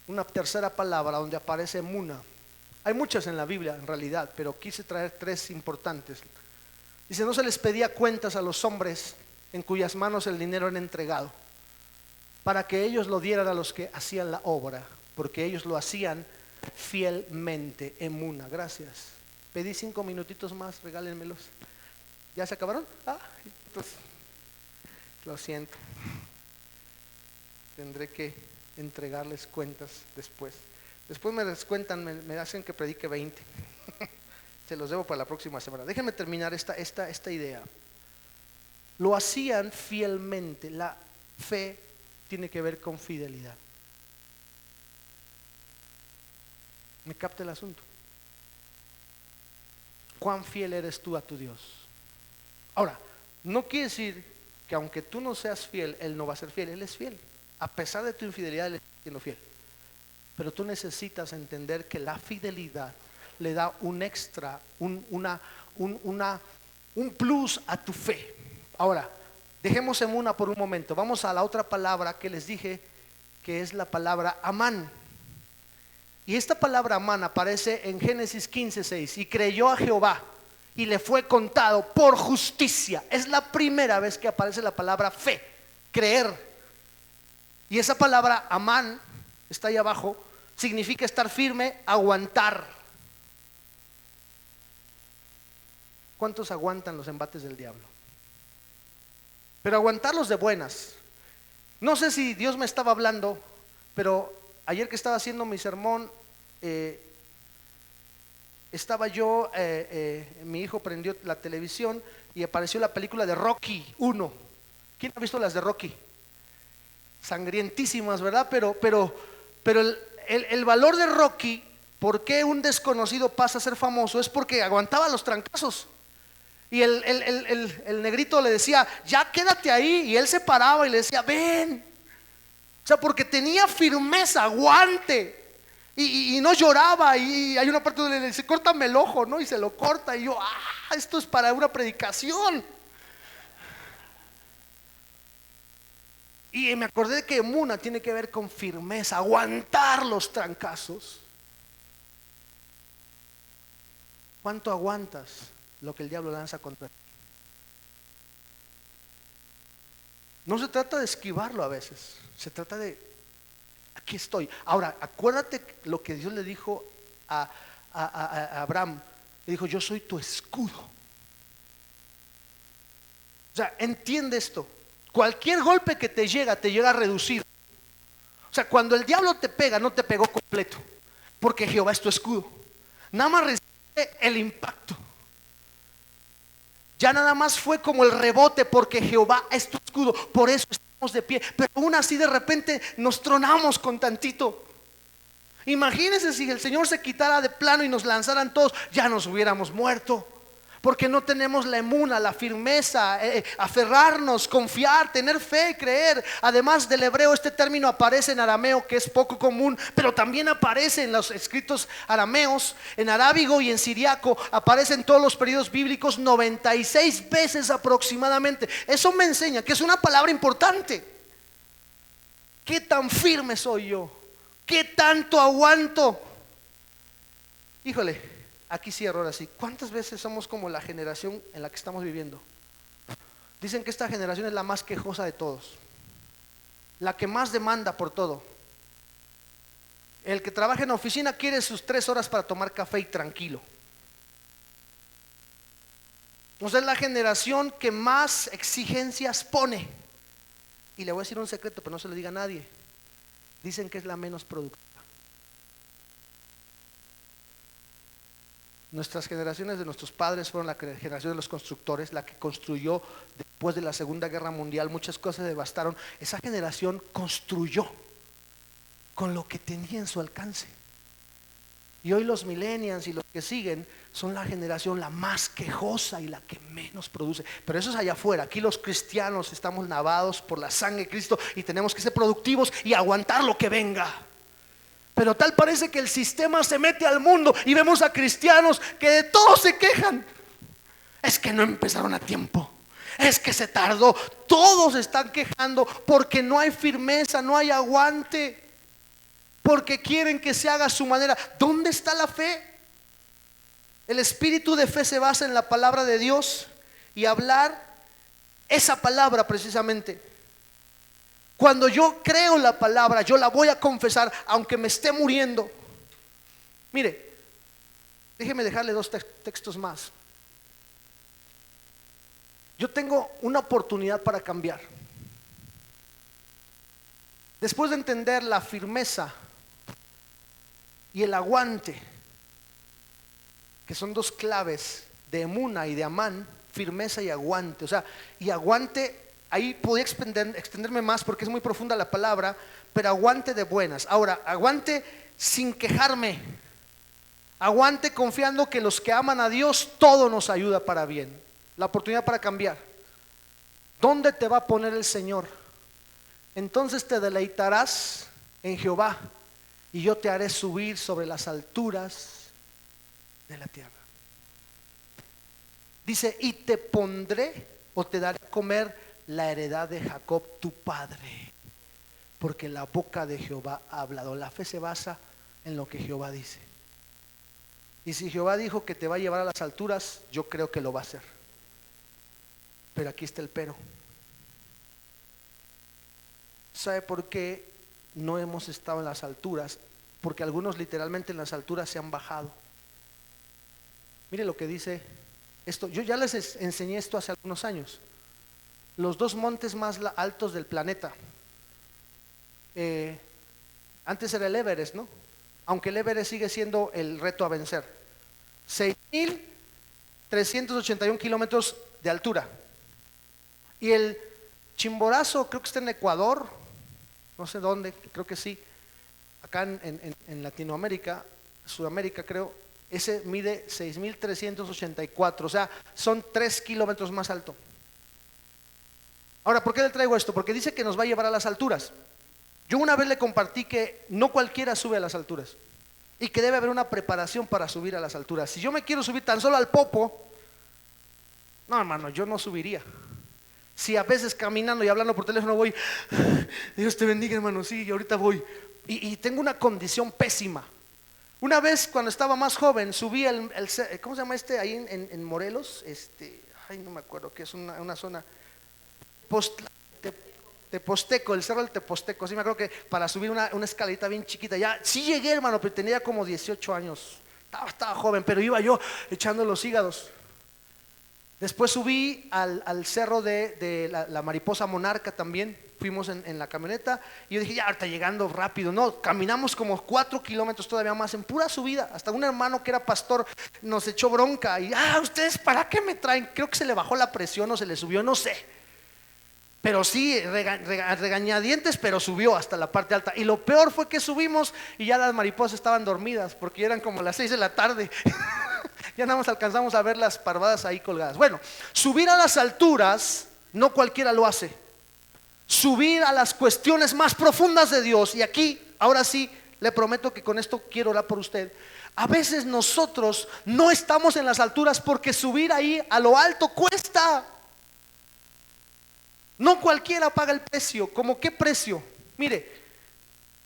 una tercera palabra donde aparece emuna. Hay muchas en la Biblia en realidad, pero quise traer tres importantes. Dice, no se les pedía cuentas a los hombres en cuyas manos el dinero era entregado, para que ellos lo dieran a los que hacían la obra, porque ellos lo hacían fielmente. Emuna, gracias. Pedí 5 minutitos más, regálenmelos. ¿Ya se acabaron? chiquitos. Lo siento. Tendré que entregarles cuentas después. Después me descuentan, me hacen que predique 20. Se los debo para la próxima semana. Déjenme terminar esta idea. Lo hacían fielmente. La fe tiene que ver con fidelidad. ¿Me capta el asunto? ¿Cuán fiel eres tú a tu Dios? Ahora, no quiere decir que aunque tú no seas fiel, Él no va a ser fiel. Él es fiel. A pesar de tu infidelidad, Él está siendo fiel. Pero tú necesitas entender que la fidelidad le da un extra, un plus a tu fe. Ahora, dejemos Emuna por un momento. Vamos a la otra palabra que les dije, que es la palabra Amán. Y esta palabra Amán aparece en Génesis 15:6. Y creyó a Jehová y le fue contado por justicia. Es la primera vez que aparece la palabra fe, creer. Y esa palabra Amán está ahí abajo, significa estar firme, aguantar. ¿Cuántos aguantan los embates del diablo? Pero aguantarlos de buenas. No sé si Dios me estaba hablando, pero ayer que estaba haciendo mi sermón, estaba yo, mi hijo prendió la televisión y apareció la película de Rocky 1. ¿Quién ha visto las de Rocky? Sangrientísimas, ¿verdad? Pero el valor de Rocky, ¿por qué un desconocido pasa a ser famoso? Es porque aguantaba los trancazos. Y el negrito le decía, ya quédate ahí. Y él se paraba y le decía, ven. O sea, porque tenía firmeza, aguante. Y no lloraba. Y hay una parte donde le dice, córtame el ojo, ¿no? Y se lo corta. Y yo, esto es para una predicación. Y me acordé de que Emuna tiene que ver con firmeza, aguantar los trancazos. ¿Cuánto aguantas lo que el diablo lanza contra ti? No se trata de esquivarlo a veces, se trata de, aquí estoy. Ahora, acuérdate lo que Dios le dijo a Abraham. Le dijo, yo soy tu escudo. O sea, entiende esto. Cualquier golpe que te llega a reducir. O sea, cuando el diablo te pega, no te pegó completo, porque Jehová es tu escudo. Nada más recibe el impacto. Ya nada más fue como el rebote, porque Jehová es tu escudo. Por eso estamos de pie. Pero aún así de repente nos tronamos con tantito. Imagínense si el Señor se quitara de plano y nos lanzaran todos, ya nos hubiéramos muerto. Porque no tenemos la emuna, la firmeza, aferrarnos, confiar, tener fe, creer. Además del hebreo, este término aparece en arameo, que es poco común, pero también aparece en los escritos arameos, en arábigo y en siriaco. Aparece en todos los periodos bíblicos 96 veces aproximadamente. Eso me enseña que es una palabra importante. ¿Qué tan firme soy yo? ¿Qué tanto aguanto? Híjole. Aquí cierro ahora sí. ¿Cuántas veces somos como la generación en la que estamos viviendo? Dicen que esta generación es la más quejosa de todos, la que más demanda por todo. El que trabaja en la oficina quiere sus 3 horas para tomar café y tranquilo. O sea, es la generación que más exigencias pone. Y le voy a decir un secreto, pero no se lo diga a nadie. Dicen que es la menos productiva. Nuestras generaciones de nuestros padres fueron la generación de los constructores, la que construyó después de la Segunda Guerra Mundial. Muchas cosas se devastaron. Esa generación construyó con lo que tenía en su alcance. Y hoy los millennials y los que siguen son la generación la más quejosa y la que menos produce. Pero eso es allá afuera. Aquí los cristianos estamos lavados por la sangre de Cristo y tenemos que ser productivos y aguantar lo que venga. Pero tal parece que el sistema se mete al mundo y vemos a cristianos que de todo se quejan. Es que no empezaron a tiempo, es que se tardó. Todos están quejando porque no hay firmeza, no hay aguante, porque quieren que se haga a su manera. ¿Dónde está la fe? El espíritu de fe se basa en la palabra de Dios y hablar esa palabra precisamente. Cuando yo creo la palabra, yo la voy a confesar aunque me esté muriendo. Mire, déjeme dejarle 2 textos más. Yo tengo una oportunidad para cambiar. Después de entender la firmeza y el aguante, que son dos claves de emuna y de amán, firmeza y aguante. O sea, y aguante, ahí podía extenderme más porque es muy profunda la palabra, pero aguante de buenas. Ahora, aguante sin quejarme, aguante confiando que los que aman a Dios, todo nos ayuda para bien. La oportunidad para cambiar. ¿Dónde te va a poner el Señor? Entonces te deleitarás en Jehová, y yo te haré subir sobre las alturas de la tierra. Dice, y te pondré o te daré a comer la heredad de Jacob tu padre, porque la boca de Jehová ha hablado. La fe se basa en lo que Jehová dice. Y si Jehová dijo que te va a llevar a las alturas, yo creo que lo va a hacer. Pero aquí está el pero. ¿Sabe por qué no hemos estado en las alturas? Porque algunos literalmente en las alturas se han bajado. Mire lo que dice esto. Yo ya les enseñé esto hace algunos años. Los dos montes más altos del planeta. Antes era el Everest, ¿no? Aunque el Everest sigue siendo el reto a vencer. 6.381 kilómetros de altura. Y el Chimborazo, creo que está en Ecuador, no sé dónde, creo que sí, acá en Latinoamérica, Sudamérica creo, ese mide 6.384, o sea, son 3 kilómetros más alto. Ahora, ¿por qué le traigo esto? Porque dice que nos va a llevar a las alturas. Yo una vez le compartí que no cualquiera sube a las alturas y que debe haber una preparación para subir a las alturas. Si yo me quiero subir tan solo al Popo, no, hermano, yo no subiría. Si a veces caminando y hablando por teléfono voy, Dios te bendiga, hermano, sí, ahorita voy, y tengo una condición pésima. Una vez cuando estaba más joven subí ¿cómo se llama ahí en Morelos? Ay, no me acuerdo, que es una zona Teposteco, el cerro del Teposteco. Sí me acuerdo que para subir una escalerita bien chiquita, ya sí llegué, hermano, pero tenía como 18 años, estaba joven, pero iba yo echando los hígados. Después subí al cerro de la Mariposa Monarca también. Fuimos en la camioneta y yo dije, ya ahorita llegando rápido. No, caminamos como 4 kilómetros todavía más en pura subida. Hasta un hermano que era pastor nos echó bronca y, ¿ustedes para qué me traen? Creo que se le bajó la presión o se le subió, no sé. Pero sí, regañadientes, pero subió hasta la parte alta. Y lo peor fue que subimos y ya las mariposas estaban dormidas, porque ya eran como las 6 de la tarde. Ya nada más alcanzamos a ver las parvadas ahí colgadas. Bueno, subir a las alturas no cualquiera lo hace. Subir a las cuestiones más profundas de Dios. Y aquí, ahora sí, le prometo que con esto quiero orar por usted. A veces nosotros no estamos en las alturas porque subir ahí a lo alto cuesta. No cualquiera paga el precio. ¿Cómo qué precio? Mire,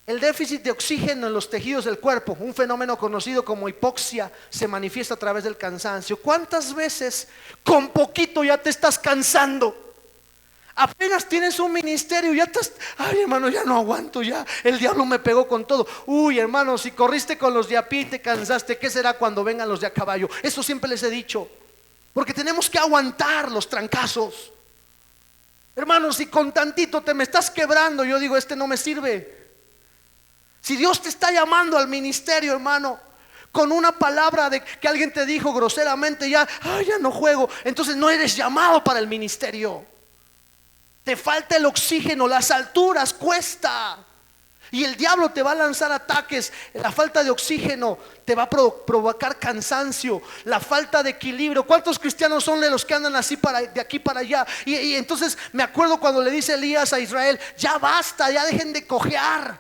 el déficit de oxígeno en los tejidos del cuerpo, un fenómeno conocido como hipoxia, se manifiesta a través del cansancio. ¿Cuántas veces con poquito ya te estás cansando? Apenas tienes un ministerio, ya estás, ay hermano, ya no aguanto, ya el diablo me pegó con todo. Uy hermano, si corriste con los de a pie y te cansaste, ¿qué será cuando vengan los de a caballo? Eso siempre les he dicho, porque tenemos que aguantar los trancazos. Hermano, si con tantito te me estás quebrando, yo digo, no me sirve. Si Dios te está llamando al ministerio, hermano, con una palabra de que alguien te dijo groseramente, ya no juego, entonces no eres llamado para el ministerio. Te falta el oxígeno, las alturas cuesta. Y el diablo te va a lanzar ataques. La falta de oxígeno te va a provocar cansancio, la falta de equilibrio. ¿Cuántos cristianos son de los que andan así de aquí para allá? Y entonces me acuerdo cuando le dice Elías a Israel, ya basta, ya dejen de cojear.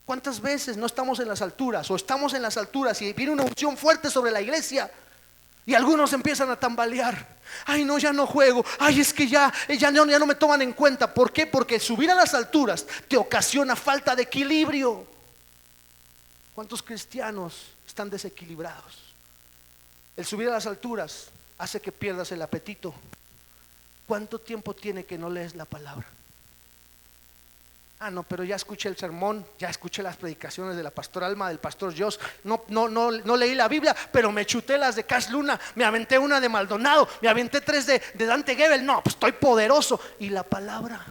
¿Cuántas veces no estamos en las alturas o estamos en las alturas y viene una unción fuerte sobre la iglesia y algunos empiezan a tambalear? Ay no, ya no juego. Ay, es que ya no me toman en cuenta. ¿Por qué? Porque subir a las alturas te ocasiona falta de equilibrio. ¿Cuántos cristianos están desequilibrados? El subir a las alturas hace que pierdas el apetito. ¿Cuánto tiempo tiene que no lees la palabra? Ah, no, pero ya escuché el sermón, ya escuché las predicaciones de la pastora Alma, del pastor Joss. No leí la Biblia, pero me chuté las de Cash Luna, me aventé una de Maldonado, me aventé 3 de Dante Gebel. No, pues estoy poderoso. Y la palabra,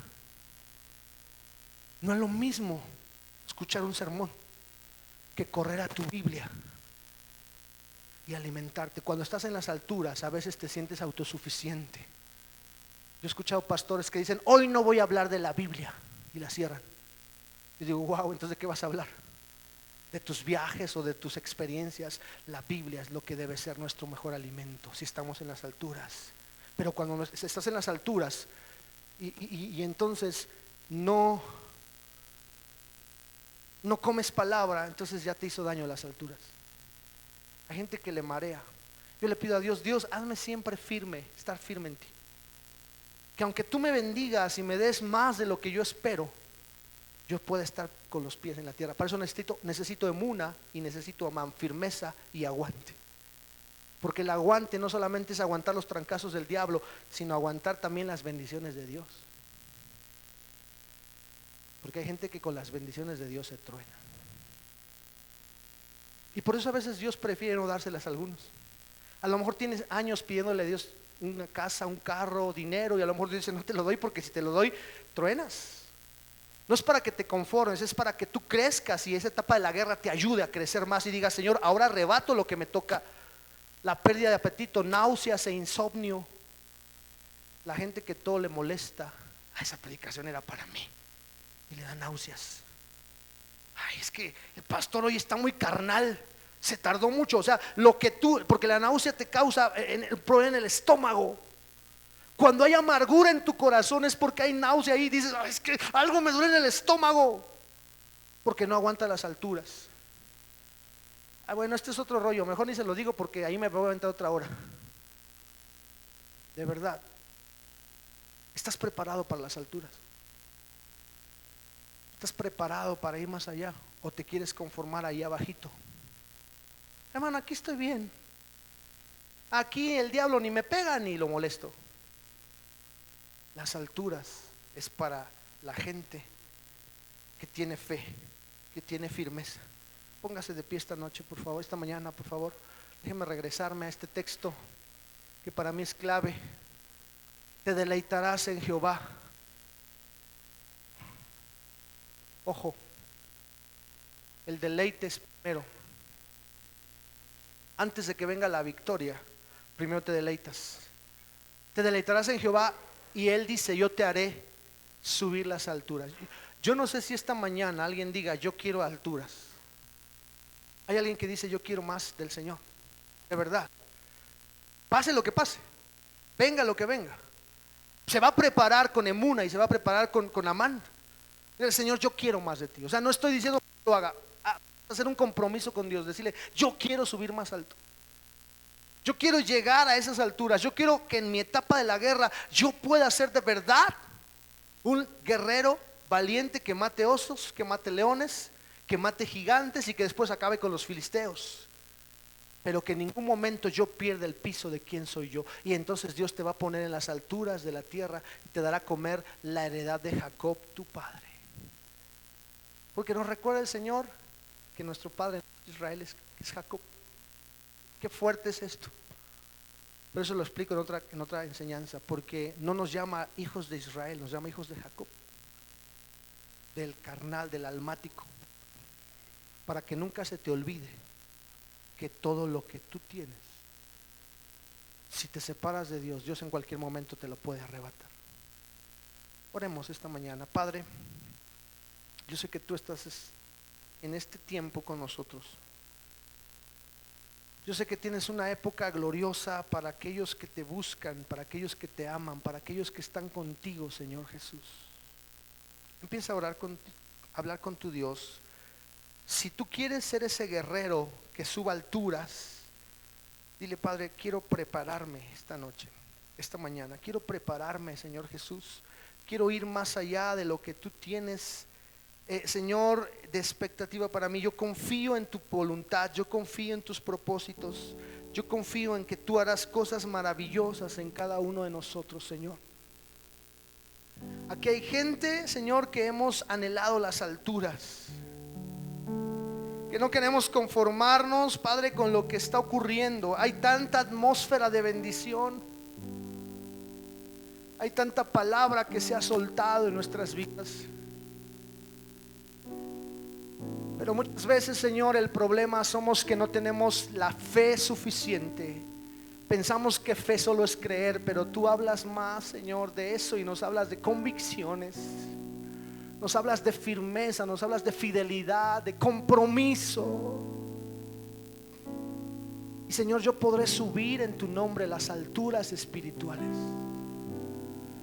no es lo mismo escuchar un sermón que correr a tu Biblia y alimentarte. Cuando estás en las alturas, a veces te sientes autosuficiente. Yo he escuchado pastores que dicen: hoy no voy a hablar de la Biblia, y la cierran. Y digo: wow, entonces ¿de qué vas a hablar? ¿De tus viajes o de tus experiencias? La Biblia es lo que debe ser nuestro mejor alimento si estamos en las alturas. Pero cuando estás en las alturas y entonces no comes palabra, entonces ya te hizo daño las alturas. Hay gente que le marea. Yo le pido a Dios: Dios, hazme siempre firme, estar firme en ti. Que aunque tú me bendigas y me des más de lo que yo espero, yo pueda estar con los pies en la tierra. Para eso necesito emuna y necesito firmeza y aguante. Porque el aguante no solamente es aguantar los trancazos del diablo, sino aguantar también las bendiciones de Dios. Porque hay gente que con las bendiciones de Dios se truena. Y por eso a veces Dios prefiere no dárselas a algunos. A lo mejor tienes años pidiéndole a Dios una casa, un carro, dinero, y a lo mejor dice: no te lo doy porque si te lo doy, truenas. No es para que te conformes, es para que tú crezcas y esa etapa de la guerra te ayude a crecer más y digas: Señor, ahora arrebato lo que me toca. La pérdida de apetito, náuseas e insomnio. La gente que todo le molesta: esa predicación era para mí, y le da náuseas. Ay, es que el pastor hoy está muy carnal, se tardó mucho. O sea, porque la náusea te causa problema en el estómago. Cuando hay amargura en tu corazón es porque hay náusea ahí. Dices: es que algo me duele en el estómago, porque no aguanta las alturas. Bueno, este es otro rollo, mejor ni se lo digo porque ahí me voy a aventar otra hora. De verdad, ¿estás preparado para las alturas? ¿Estás preparado para ir más allá? ¿O te quieres conformar ahí abajito? Hermano, aquí estoy bien. Aquí el diablo ni me pega ni lo molesto. Las alturas es para la gente que tiene fe, que tiene firmeza. Póngase de pie esta noche, por favor, esta mañana, por favor. Déjeme regresarme a este texto que para mí es clave. Te deleitarás en Jehová. Ojo, el deleite es primero. Antes de que venga la victoria, primero te deleitas. Te deleitarás en Jehová, y Él dice: yo te haré subir las alturas. Yo no sé si esta mañana alguien diga: yo quiero alturas. Hay alguien que dice: yo quiero más del Señor. De verdad. Pase lo que pase, venga lo que venga, se va a preparar con emuna y se va a preparar con Amán. El Señor: yo quiero más de ti. O sea, no estoy diciendo que lo haga. Hacer un compromiso con Dios, decirle: yo quiero subir más alto. Yo quiero llegar a esas alturas. Yo quiero que en mi etapa de la guerra yo pueda ser de verdad un guerrero valiente que mate osos, que mate leones, que mate gigantes y que después acabe con los filisteos. Pero que en ningún momento yo pierda el piso de quién soy yo. Y entonces Dios te va a poner en las alturas de la tierra y te dará a comer la heredad de Jacob, tu padre. Porque nos recuerda el Señor que nuestro padre Israel es Jacob. Qué fuerte es esto. Pero eso lo explico en otra enseñanza. Porque no nos llama hijos de Israel, nos llama hijos de Jacob, del carnal, del almático. Para que nunca se te olvide que todo lo que tú tienes, si te separas de Dios, Dios en cualquier momento te lo puede arrebatar. Oremos esta mañana. Padre, yo sé que tú estás en este tiempo con nosotros. Yo sé que tienes una época gloriosa para aquellos que te buscan, para aquellos que te aman, para aquellos que están contigo, Señor Jesús. Empieza a hablar con tu Dios. Si tú quieres ser ese guerrero que suba alturas, dile: Padre, quiero prepararme esta noche, esta mañana. Quiero prepararme, Señor Jesús. Quiero ir más allá de lo que tú tienes, Señor, de expectativa para mí. Yo confío en tu voluntad, yo confío en tus propósitos, yo confío en que tú harás cosas maravillosas en cada uno de nosotros, Señor. Aquí hay gente, Señor, que hemos anhelado las alturas, que no queremos conformarnos, Padre, con lo que está ocurriendo. Hay tanta atmósfera de bendición, hay tanta palabra que se ha soltado en nuestras vidas, pero muchas veces, Señor, el problema somos que no tenemos la fe suficiente. Pensamos que fe solo es creer, pero tú hablas más, Señor, de eso, y nos hablas de convicciones, nos hablas de firmeza, nos hablas de fidelidad, de compromiso. Y Señor, yo podré subir en tu nombre las alturas espirituales.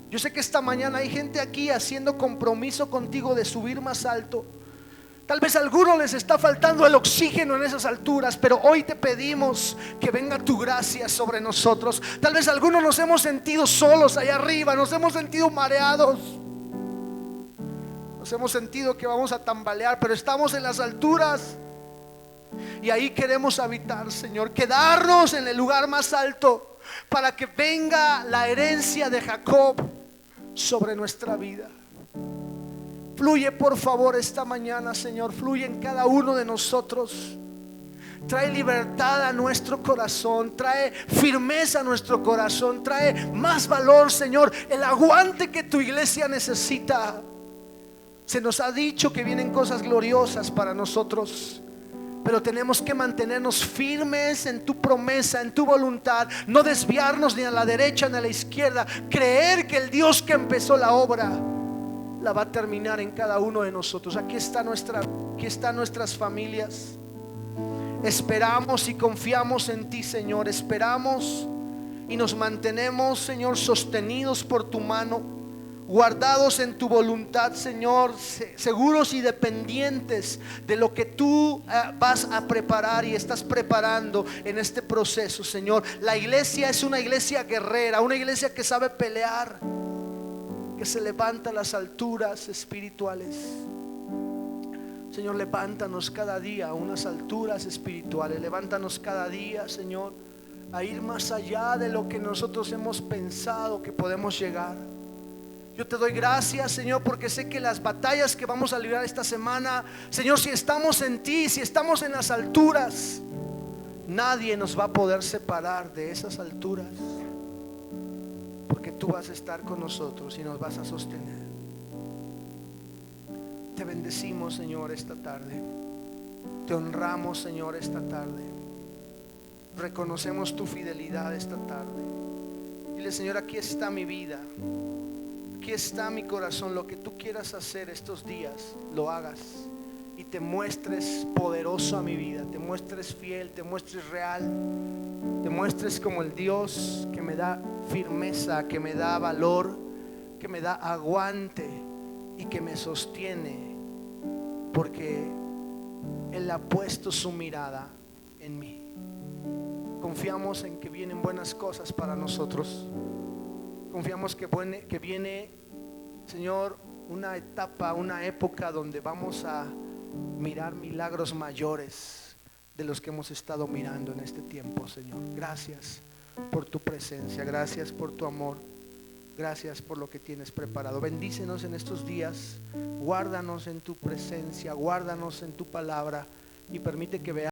Yo sé que esta mañana hay gente aquí haciendo compromiso contigo de subir más alto. Tal vez a algunos les está faltando el oxígeno en esas alturas, pero hoy te pedimos que venga tu gracia sobre nosotros. Tal vez algunos nos hemos sentido solos allá arriba, nos hemos sentido mareados, nos hemos sentido que vamos a tambalear, pero estamos en las alturas y ahí queremos habitar, Señor, quedarnos en el lugar más alto para que venga la herencia de Jacob sobre nuestra vida. Fluye por favor esta mañana, Señor, fluye en cada uno de nosotros. Trae libertad a nuestro corazón, trae firmeza a nuestro corazón, trae más valor, Señor, el aguante que tu iglesia necesita. Se nos ha dicho que vienen cosas gloriosas para nosotros, pero tenemos que mantenernos firmes en tu promesa, en tu voluntad, no desviarnos ni a la derecha ni a la izquierda, creer que el Dios que empezó la obra la va a terminar en cada uno de nosotros. Aquí están nuestras familias. Esperamos y confiamos en ti, Señor. Esperamos y nos mantenemos, Señor, sostenidos por tu mano, guardados en tu voluntad, Señor, seguros y dependientes de lo que tú vas a preparar y estás preparando en este proceso, Señor. La iglesia es una iglesia guerrera, una iglesia que sabe pelear, que se levanta a las alturas espirituales. Señor, levántanos cada día a unas alturas espirituales. Levántanos cada día, Señor, a ir más allá de lo que nosotros hemos pensado que podemos llegar. Yo te doy gracias, Señor, porque sé que las batallas que vamos a librar esta semana, Señor, si estamos en ti, si estamos en las alturas, nadie nos va a poder separar de esas alturas, porque tú vas a estar con nosotros y nos vas a sostener. Te bendecimos, Señor, esta tarde. Te honramos, Señor, esta tarde. Reconocemos tu fidelidad esta tarde. Dile, Señor, aquí está mi vida, aquí está mi corazón. Lo que tú quieras hacer estos días, lo hagas y te muestres poderoso a mi vida, te muestres fiel, te muestres real, te muestres como el Dios que me da firmeza, que me da valor, que me da aguante y que me sostiene, porque Él ha puesto su mirada en mí. Confiamos en que vienen buenas cosas para nosotros. Confiamos que viene, Señor, una etapa, una época donde vamos a mirar milagros mayores de los que hemos estado mirando en este tiempo, Señor. Gracias por tu presencia, gracias por tu amor, gracias por lo que tienes preparado. Bendícenos en estos días, guárdanos en tu presencia, guárdanos en tu palabra y permite que veamos